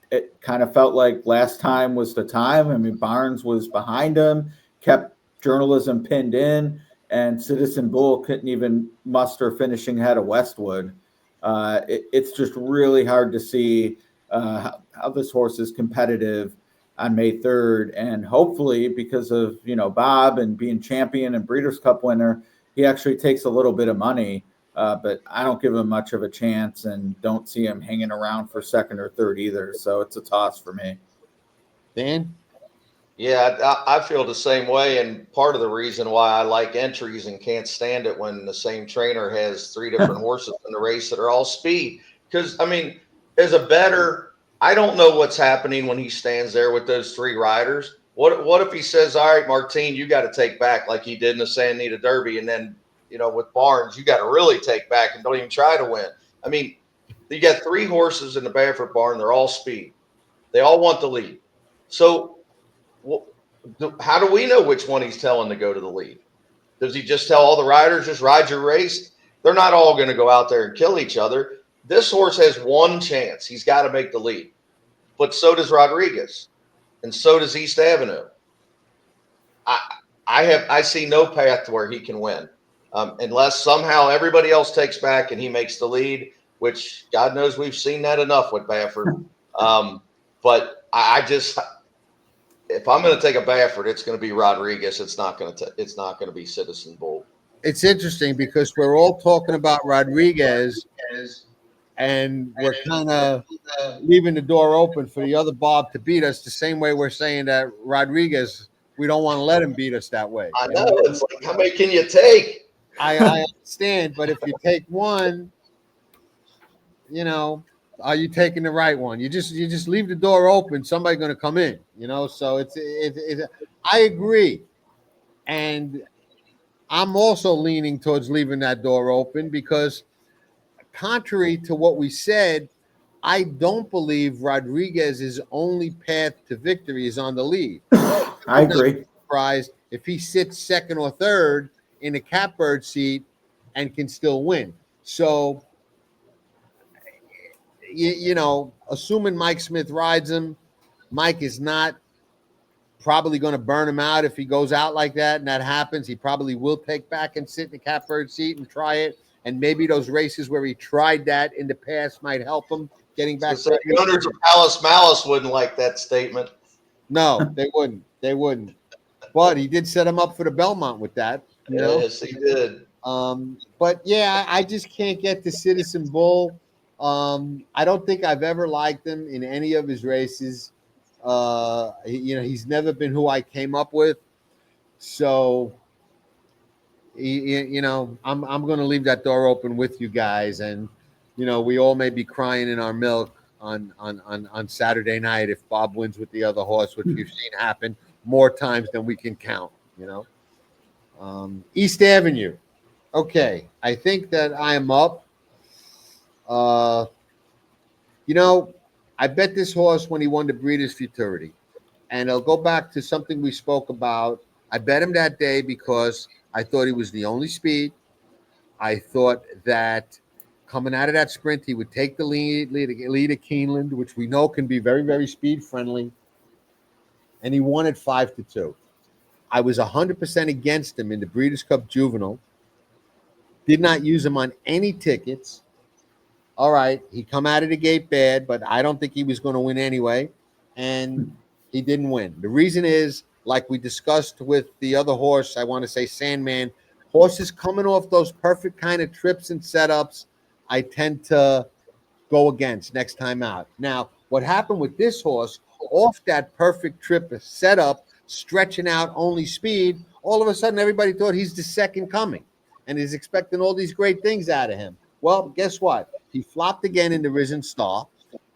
It kind of felt like last time was the time. I mean, Barnes was behind him, kept journalism pinned in, and Citizen Bull couldn't even muster finishing ahead of Westwood. It's just really hard to see how this horse is competitive on May 3rd. And hopefully, because of, Bob and being champion and Breeders' Cup winner, he actually takes a little bit of money. But I don't give him much of a chance and don't see him hanging around for second or third either. So it's a toss for me. Dan? Yeah, I feel the same way. And part of the reason why I like entries and can't stand it when the same trainer has 3 different horses in the race that are all speed. Because, as a bettor, I don't know what's happening when he stands there with those 3 riders. What if he says, all right, Martine, you got to take back like he did in the Santa Anita Derby, and then with Barnes, you got to really take back and don't even try to win. You got 3 horses in the Barefoot barn. They're all speed. They all want the lead. So how do we know which one he's telling to go to the lead? Does he just tell all the riders, just ride your race? They're not all going to go out there and kill each other. This horse has one chance. He's got to make the lead. But so does Rodriguez. And so does East Avenue. I see no path to where he can win. Unless somehow everybody else takes back and he makes the lead, which God knows we've seen that enough with Baffert. But if I'm going to take a Baffert, it's going to be Rodriguez. It's not going to be Citizen Bull. It's interesting because we're all talking about Rodriguez, and we're kind of leaving the door open for the other Bob to beat us the same way we're saying that Rodriguez, we don't want to let him beat us that way. I know. It's like, how many can you take? I understand, but if you take one, are you taking the right one? You just leave the door open. Somebody's going to come in, So it's I agree, and I'm also leaning towards leaving that door open because, contrary to what we said, I don't believe Rodriguez's only path to victory is on the lead. I agree. Surprised if he sits second or third in a catbird seat and can still win. So, you know, assuming Mike Smith rides him, Mike is not probably going to burn him out if he goes out like that and that happens. He probably will take back and sit in the catbird seat and try it. And maybe those races where he tried that in the past might help him getting back. So the owners of Palace Malice wouldn't like that statement. No, they wouldn't. They wouldn't. But he did set him up for the Belmont with that. You know? Yes, he did. But yeah, I just can't get the Citizen Bull. I don't think I've ever liked him in any of his races. He's never been who I came up with. So, I'm going to leave that door open with you guys. And, we all may be crying in our milk on Saturday night if Bob wins with the other horse, which we've seen happen more times than we can count, East Avenue. Okay, I think that I am up. I bet this horse when he won the Breeders' Futurity. And I'll go back to something we spoke about. I bet him that day because I thought he was the only speed. I thought that coming out of that sprint, he would take the lead at Keeneland, which we know can be very, very speed friendly. And he won at 5-2. I was 100% against him in the Breeders' Cup Juvenile. Did not use him on any tickets. All right, he come out of the gate bad, but I don't think he was going to win anyway, and he didn't win. The reason is, like we discussed with the other horse, I want to say Sandman, horses coming off those perfect kind of trips and setups, I tend to go against next time out. Now, what happened with this horse, off that perfect trip setup, stretching out only speed, all of a sudden everybody thought he's the second coming and is expecting all these great things out of him. Well, guess what? He flopped again in the Racin Star.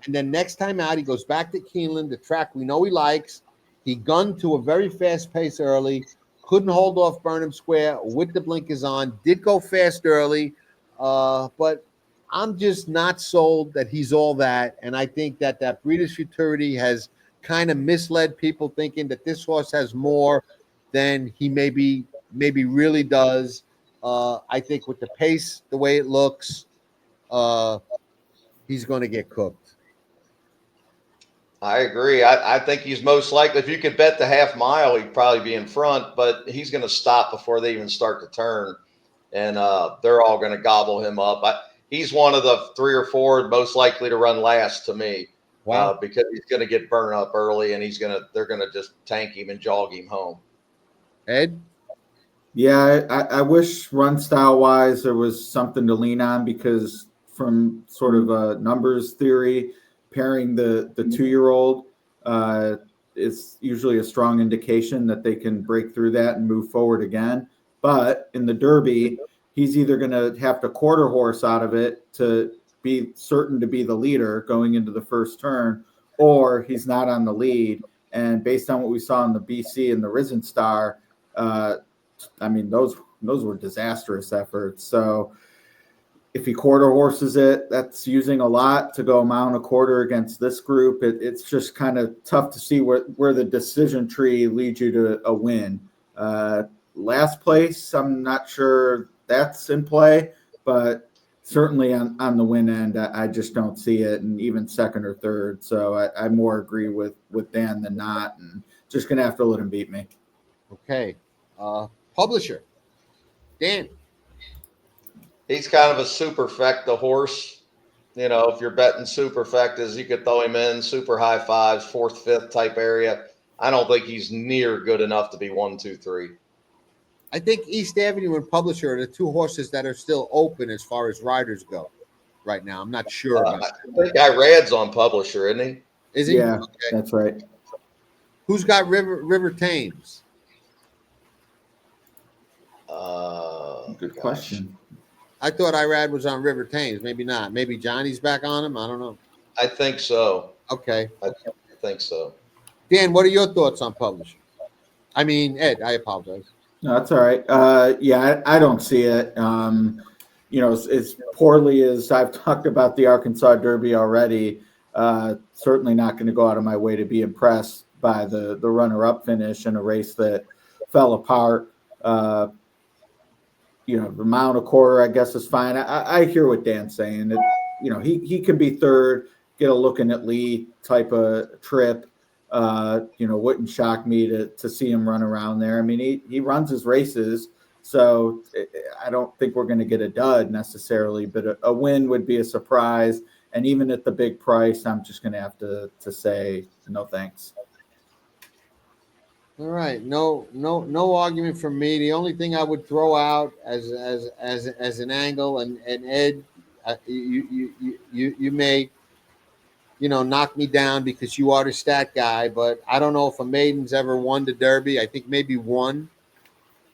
And then next time out, he goes back to Keeneland, the track we know he likes. He gunned to a very fast pace early, couldn't hold off Burnham Square with the blinkers on, did go fast early. But I'm just not sold that he's all that. And I think that Breeders' Futurity has kind of misled people thinking that this horse has more than he maybe really does. I think with the pace, the way it looks, he's going to get cooked. I agree. I think he's most likely, if you could bet the half mile, he'd probably be in front, but he's going to stop before they even start to turn. And they're all going to gobble him up. He's one of the 3 or 4 most likely to run last to me. Wow. Because he's going to get burned up early and they're going to just tank him and jog him home. Ed? Yeah, I wish run style wise there was something to lean on, because from sort of a numbers theory, pairing the 2-year-old is usually a strong indication that they can break through that and move forward again. But in the Derby, he's either going to have to quarter horse out of it to be certain to be the leader going into the first turn, or he's not on the lead. And based on what we saw in the BC and the Racin Star, those were disastrous efforts. So if he quarter horses it, that's using a lot to go mount a quarter against this group. It's just kind of tough to see where the decision tree leads you to a win. Last place, I'm not sure that's in play, but certainly on the win end, I just don't see it, and even second or third. So I more agree with Dan than not, and just going to have to let him beat me. Okay. Publisher. Dan. He's kind of a superfecta horse. If you're betting superfectas, you could throw him in super high fives, 4th, 5th type area. I don't think he's near good enough to be 1, 2, 3. I think East Avenue and Publisher are the 2 horses that are still open as far as riders go right now. I'm not sure about that. I think Irad's on Publisher, isn't he? Is he? Yeah, okay. That's right. Who's got River Thames? Good question. I thought Irad was on River Thames. Maybe not. Maybe Johnny's back on him. I don't know. I think so. Okay. I think so. Dan, what are your thoughts on Publisher? I mean, Ed, I apologize. No, that's all right. I don't see it. as poorly as I've talked about the Arkansas Derby already, certainly not going to go out of my way to be impressed by the runner-up finish in a race that fell apart. The mile and a quarter, I guess, is fine. I hear what Dan's saying. That he can be third, get a looking at Lee type of trip. Wouldn't shock me to see him run around there. I mean, he runs his races, so I don't think we're going to get a dud necessarily, but a win would be a surprise. And even at the big price, I'm just going to have to say no thanks. All right, no argument from me. The only thing I would throw out as an angle, and Ed, you may knock me down because you are the stat guy, but I don't know if a maiden's ever won the Derby. I think maybe one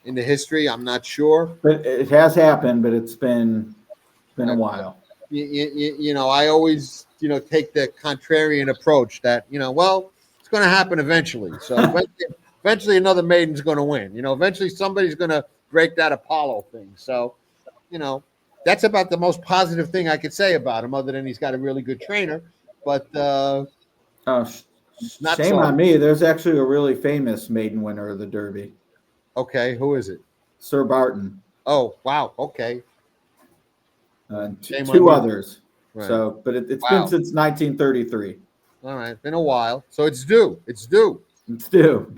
in the history. I'm not sure. But it has happened, but it's been a while. I always take the contrarian approach that it's going to happen eventually. So eventually another maiden's going to win. Eventually somebody's going to break that Apollo thing. So that's about the most positive thing I could say about him, other than he's got a really good trainer. But shame on me. There's actually a really famous maiden winner of the Derby. Okay, who is it? Sir Barton. Oh, wow. Okay. Two others. Right. So, but it's been since 1933. All right, been a while. So it's due. It's due. It's due.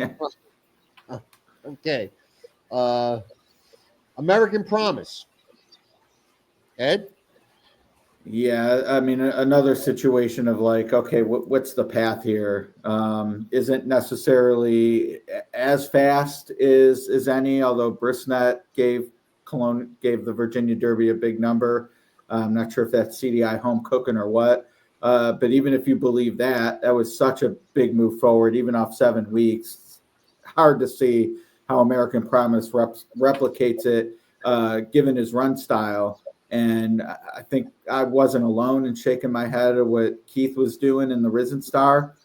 Okay. American Promise. Ed? Yeah, I mean, another situation of like, okay, what's the path here? Isn't necessarily as fast as any, although Brisnet gave the Virginia Derby a big number. I'm not sure if that's CDI home cooking or what. But even if you believe that was such a big move forward, even off 7 weeks. Hard to see how American Promise replicates it, given his run style. And I think I wasn't alone in shaking my head at what Keith was doing in the Racin Star,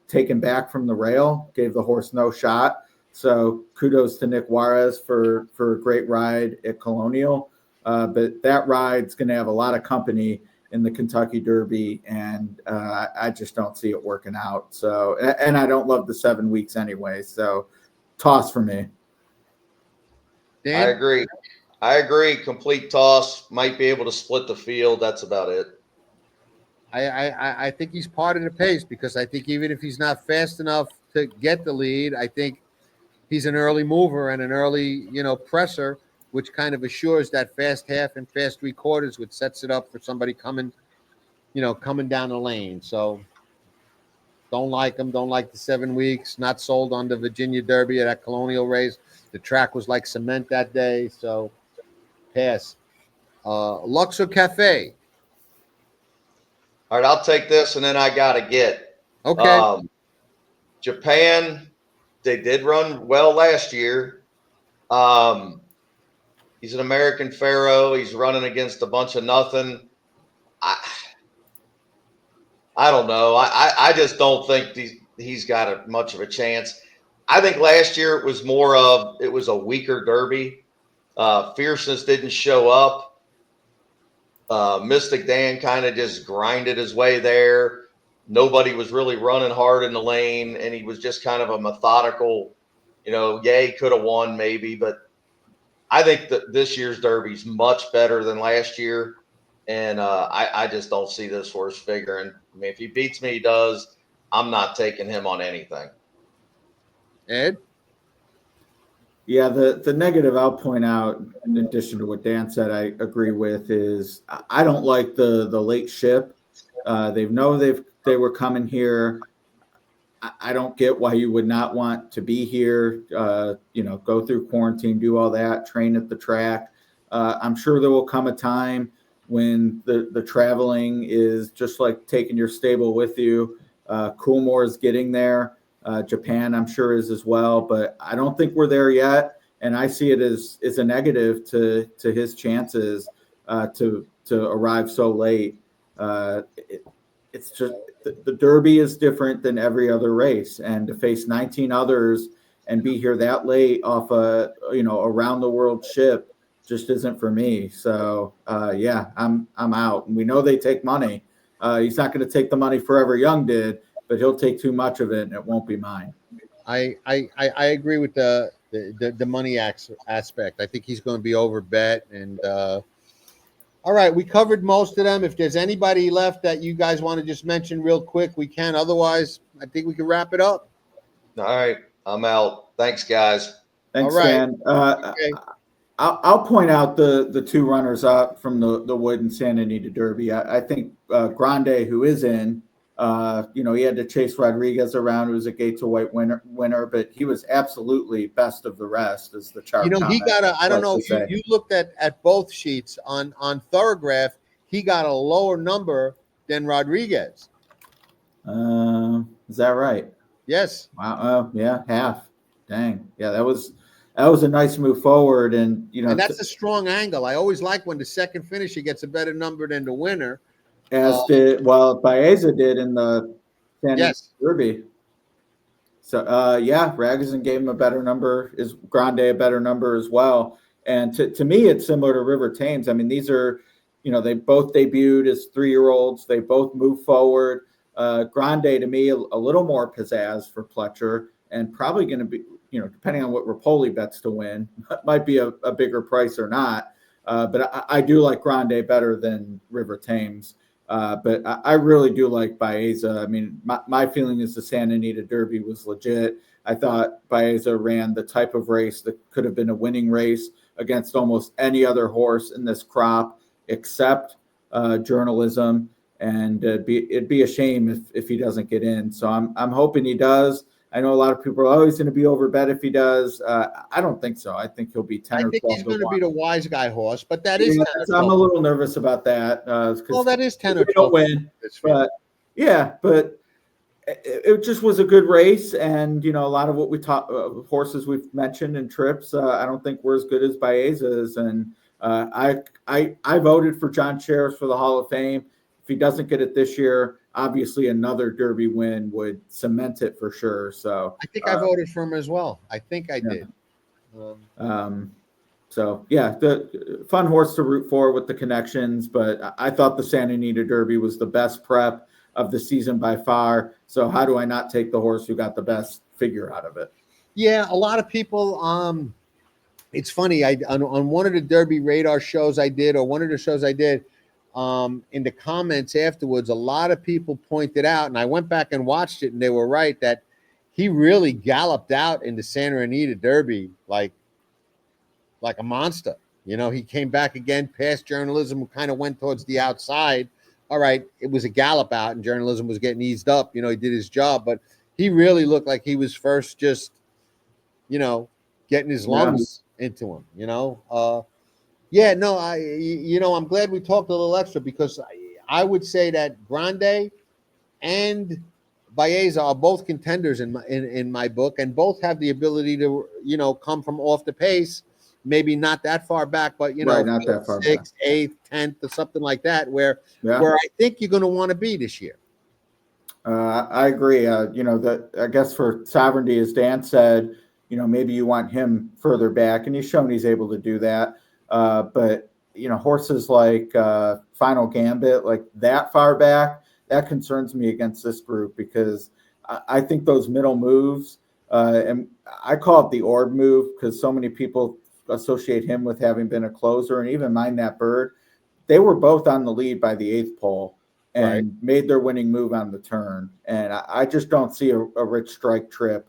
taken back from the rail, gave the horse no shot. So kudos to Nick Juarez for a great ride at Colonial. But that ride's going to have a lot of company in the Kentucky Derby, and I just don't see it working out. So, and I don't love the 7 weeks anyway. So, toss for me. Dan? I agree. Complete toss. Might be able to split the field. That's about it. I think he's part of the pace, because I think even if he's not fast enough to get the lead, I think he's an early mover and an early, presser, which kind of assures that fast half and fast 3/4, which sets it up for somebody coming down the lane. So don't like him. Don't like the 7 weeks. Not sold on the Virginia Derby at that Colonial race. The track was like cement that day. So pass. Luxor Cafe. All right, I'll take this, and then I got to get. Okay. Japan, they did run well last year. He's an American Pharaoh. He's running against a bunch of nothing. I don't know. I just don't think he's got much of a chance. I think last year it was a weaker Derby. Fierceness didn't show up. Mystic Dan kind of just grinded his way there. Nobody was really running hard in the lane, and he was just kind of a methodical, he could have won maybe, but I think that this year's Derby's much better than last year, and I just don't see this horse figuring. I mean, if he beats me, he does. I'm not taking him on anything. Ed? Yeah, the negative I'll point out, in addition to what Dan said, I agree with, is I don't like the late ship. They were coming here. I don't get why you would not want to be here, go through quarantine, do all that, train at the track. I'm sure there will come a time when the traveling is just like taking your stable with you. Coolmore is getting there. Japan, I'm sure, is as well, but I don't think we're there yet. And I see it as a negative to his chances to arrive so late. It's just the Derby is different than every other race, and to face 19 others and be here that late off a around the world ship just isn't for me. So yeah, I'm out. And we know they take money. He's not going to take the money Forever Young did, but he'll take too much of it, and it won't be mine. I agree with the money aspect. I think he's going to be overbet. And all right, we covered most of them. If there's anybody left that you guys want to just mention real quick, we can. Otherwise, I think we can wrap it up. All right, I'm out. Thanks, guys. Thanks, All right. Stan. Okay. I'll point out the two runners up from the Wood and Santa Anita Derby. I think Grande, who is in, he had to chase Rodriguez around, who was a Gates of White winner, but he was absolutely best of the rest, as the chart. He got I don't know if you looked at both sheets on Thorograph. He got a lower number than Rodriguez. Is that right? Yes. Wow. Yeah, half. Dang. Yeah, that was a nice move forward, and and that's a strong angle. I always like when the second finisher gets a better number than the winner. Baeza did in the Santa Anita Derby. So Ragozin gave him a better number. Is Grande a better number as well? And to me, it's similar to River Thames. I mean, these are, they both debuted as 3-year-olds. They both move forward. Grande, to me, a little more pizzazz for Pletcher, and probably going to be, depending on what Rapoli bets to win, might be a bigger price or not. But I do like Grande better than River Thames. But I really do like Baeza. I mean, my feeling is the Santa Anita Derby was legit. I thought Baeza ran the type of race that could have been a winning race against almost any other horse in this crop, except Journalism. And it'd be a shame if he doesn't get in. So I'm hoping he does. I know a lot of people are always going to be overbet if he does. I don't think so. I think he'll be 10 or 12. I think he's going to be the wise guy horse, but that is 10 or 12. I'm a little nervous about that. Well, that is 10 or 12. Win, but it just was a good race, and a lot of what we talk horses we've mentioned in trips. I don't think we're as good as Baeza's, and I voted for John Sheriff for the Hall of Fame. If he doesn't get it this year, obviously another Derby win would cement it for sure. So I think I voted for him as well. I think I did. So yeah, the fun horse to root for with the connections, but I thought the Santa Anita Derby was the best prep of the season by far. So how do I not take the horse who got the best figure out of it? Yeah, a lot of people. It's funny. On one of the Derby radar shows I did, or one of the shows I did. In the comments afterwards, a lot of people pointed out, and I went back and watched it, and they were right that he really galloped out in the Santa Anita Derby like a monster. He came back again past Journalism, who kind of went towards the outside. All right, it was a gallop out, and Journalism was getting eased up. He did his job, but he really looked like he was first just, getting his lungs into him. I'm glad we talked a little extra, because I would say that Grande and Baeza are both contenders in my book, and both have the ability to, come from off the pace, maybe not that far back, but not that far 6th, back. 8th, 10th, or something like that, where I think you're going to want to be this year. I agree. I guess for sovereignty, as Dan said, maybe you want him further back, and he's shown he's able to do that. But horses like Final Gambit, like that far back, that concerns me against this group, because I think those middle moves, and I call it the orb move, because so many people associate him with having been a closer, and even Mind That Bird. They were both on the lead by the 8th pole and made their winning move on the turn. And I just don't see a Rich Strike trip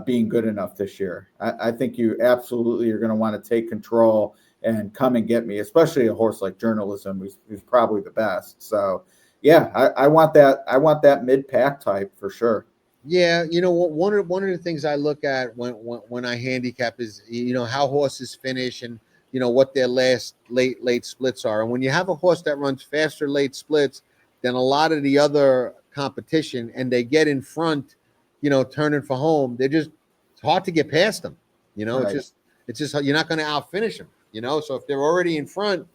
being good enough this year. I think you absolutely are going to want to take control and come and get me, especially a horse like Journalism, who's probably the best. So, yeah, I want that. I want that mid-pack type for sure. Yeah, one of the things I look at when I handicap is how horses finish, and what their last late splits are. And when you have a horse that runs faster late splits than a lot of the other competition, and they get in front, turning for home, it's hard to get past them. Right. It's just you're not going to outfinish them. So if they're already in front,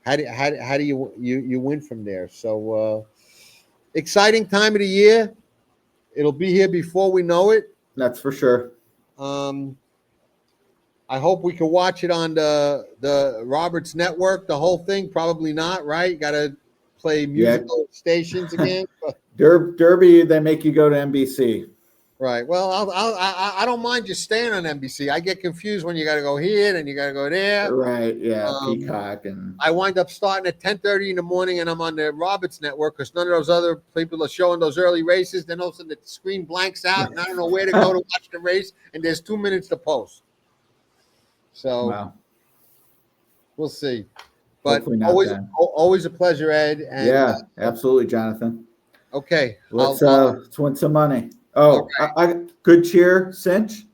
how do you win from there? So exciting time of the year. It'll be here before we know it. That's for sure. I hope we can watch it on the Roberts Network. The whole thing, probably not, right? You got to play musical stations again. Derby, they make you go to NBC. Right. Well, I don't mind just staying on NBC. I get confused when you got to go here and you got to go there. Right. Yeah. Peacock and I wind up starting at 10:30 in the morning, and I'm on the Roberts Network because none of those other people are showing those early races. Then all of a sudden the screen blanks out, and I don't know where to go to watch the race. And there's 2 minutes to post. So wow. We'll see. But always a pleasure, Ed. And, yeah, absolutely, Jonathan. Okay. Let's win some money. Oh, right. I good cheer, Cinch?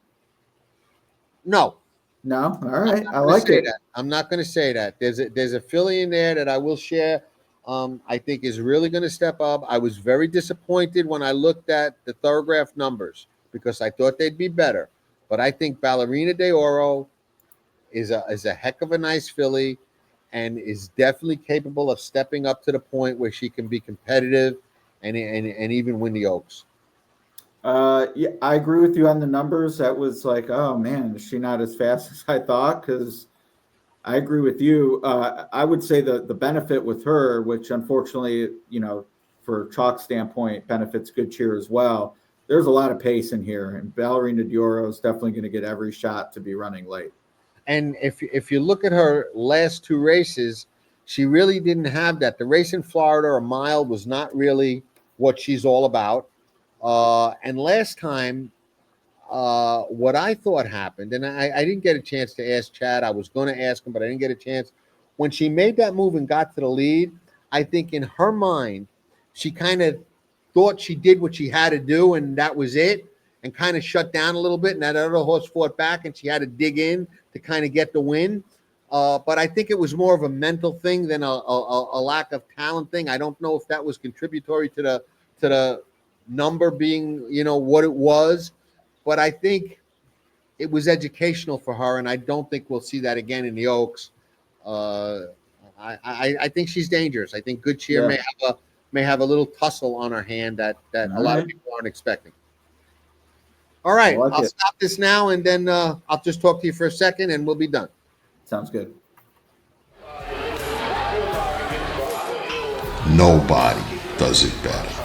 No. No? All right. I like it. I'm not going to say that. There's a filly in there that I will share. I think is really going to step up. I was very disappointed when I looked at the Thoroughgraph numbers because I thought they'd be better. But I think Ballerina de Oro is a heck of a nice filly and is definitely capable of stepping up to the point where she can be competitive and even win the Oaks. Yeah, I agree with you on the numbers. That was like, oh man, is she not as fast as I thought? Because I agree with you. I would say the benefit with her, which unfortunately, for chalk standpoint, benefits good cheer as well. There's a lot of pace in here, and Ballerina de Oro is definitely going to get every shot to be running late. And if you look at her last 2 races, she really didn't have that. The race in Florida, a mile, was not really what she's all about. And last time, what I thought happened, and I didn't get a chance to ask Chad. I was going to ask him, but I didn't get a chance. When she made that move and got to the lead, I think in her mind, she kind of thought she did what she had to do, and that was it, and kind of shut down a little bit. And that other horse fought back, and she had to dig in to kind of get the win. But I think it was more of a mental thing than a lack of talent thing. I don't know if that was contributory to the number being, what it was, but I think it was educational for her, and I don't think we'll see that again in the Oaks. I think she's dangerous. I think good cheer may have a little tussle on her hand that a lot of people aren't expecting. All right, I'll stop this now, and then I'll just talk to you for a second, and we'll be done. Sounds good. Nobody does it better.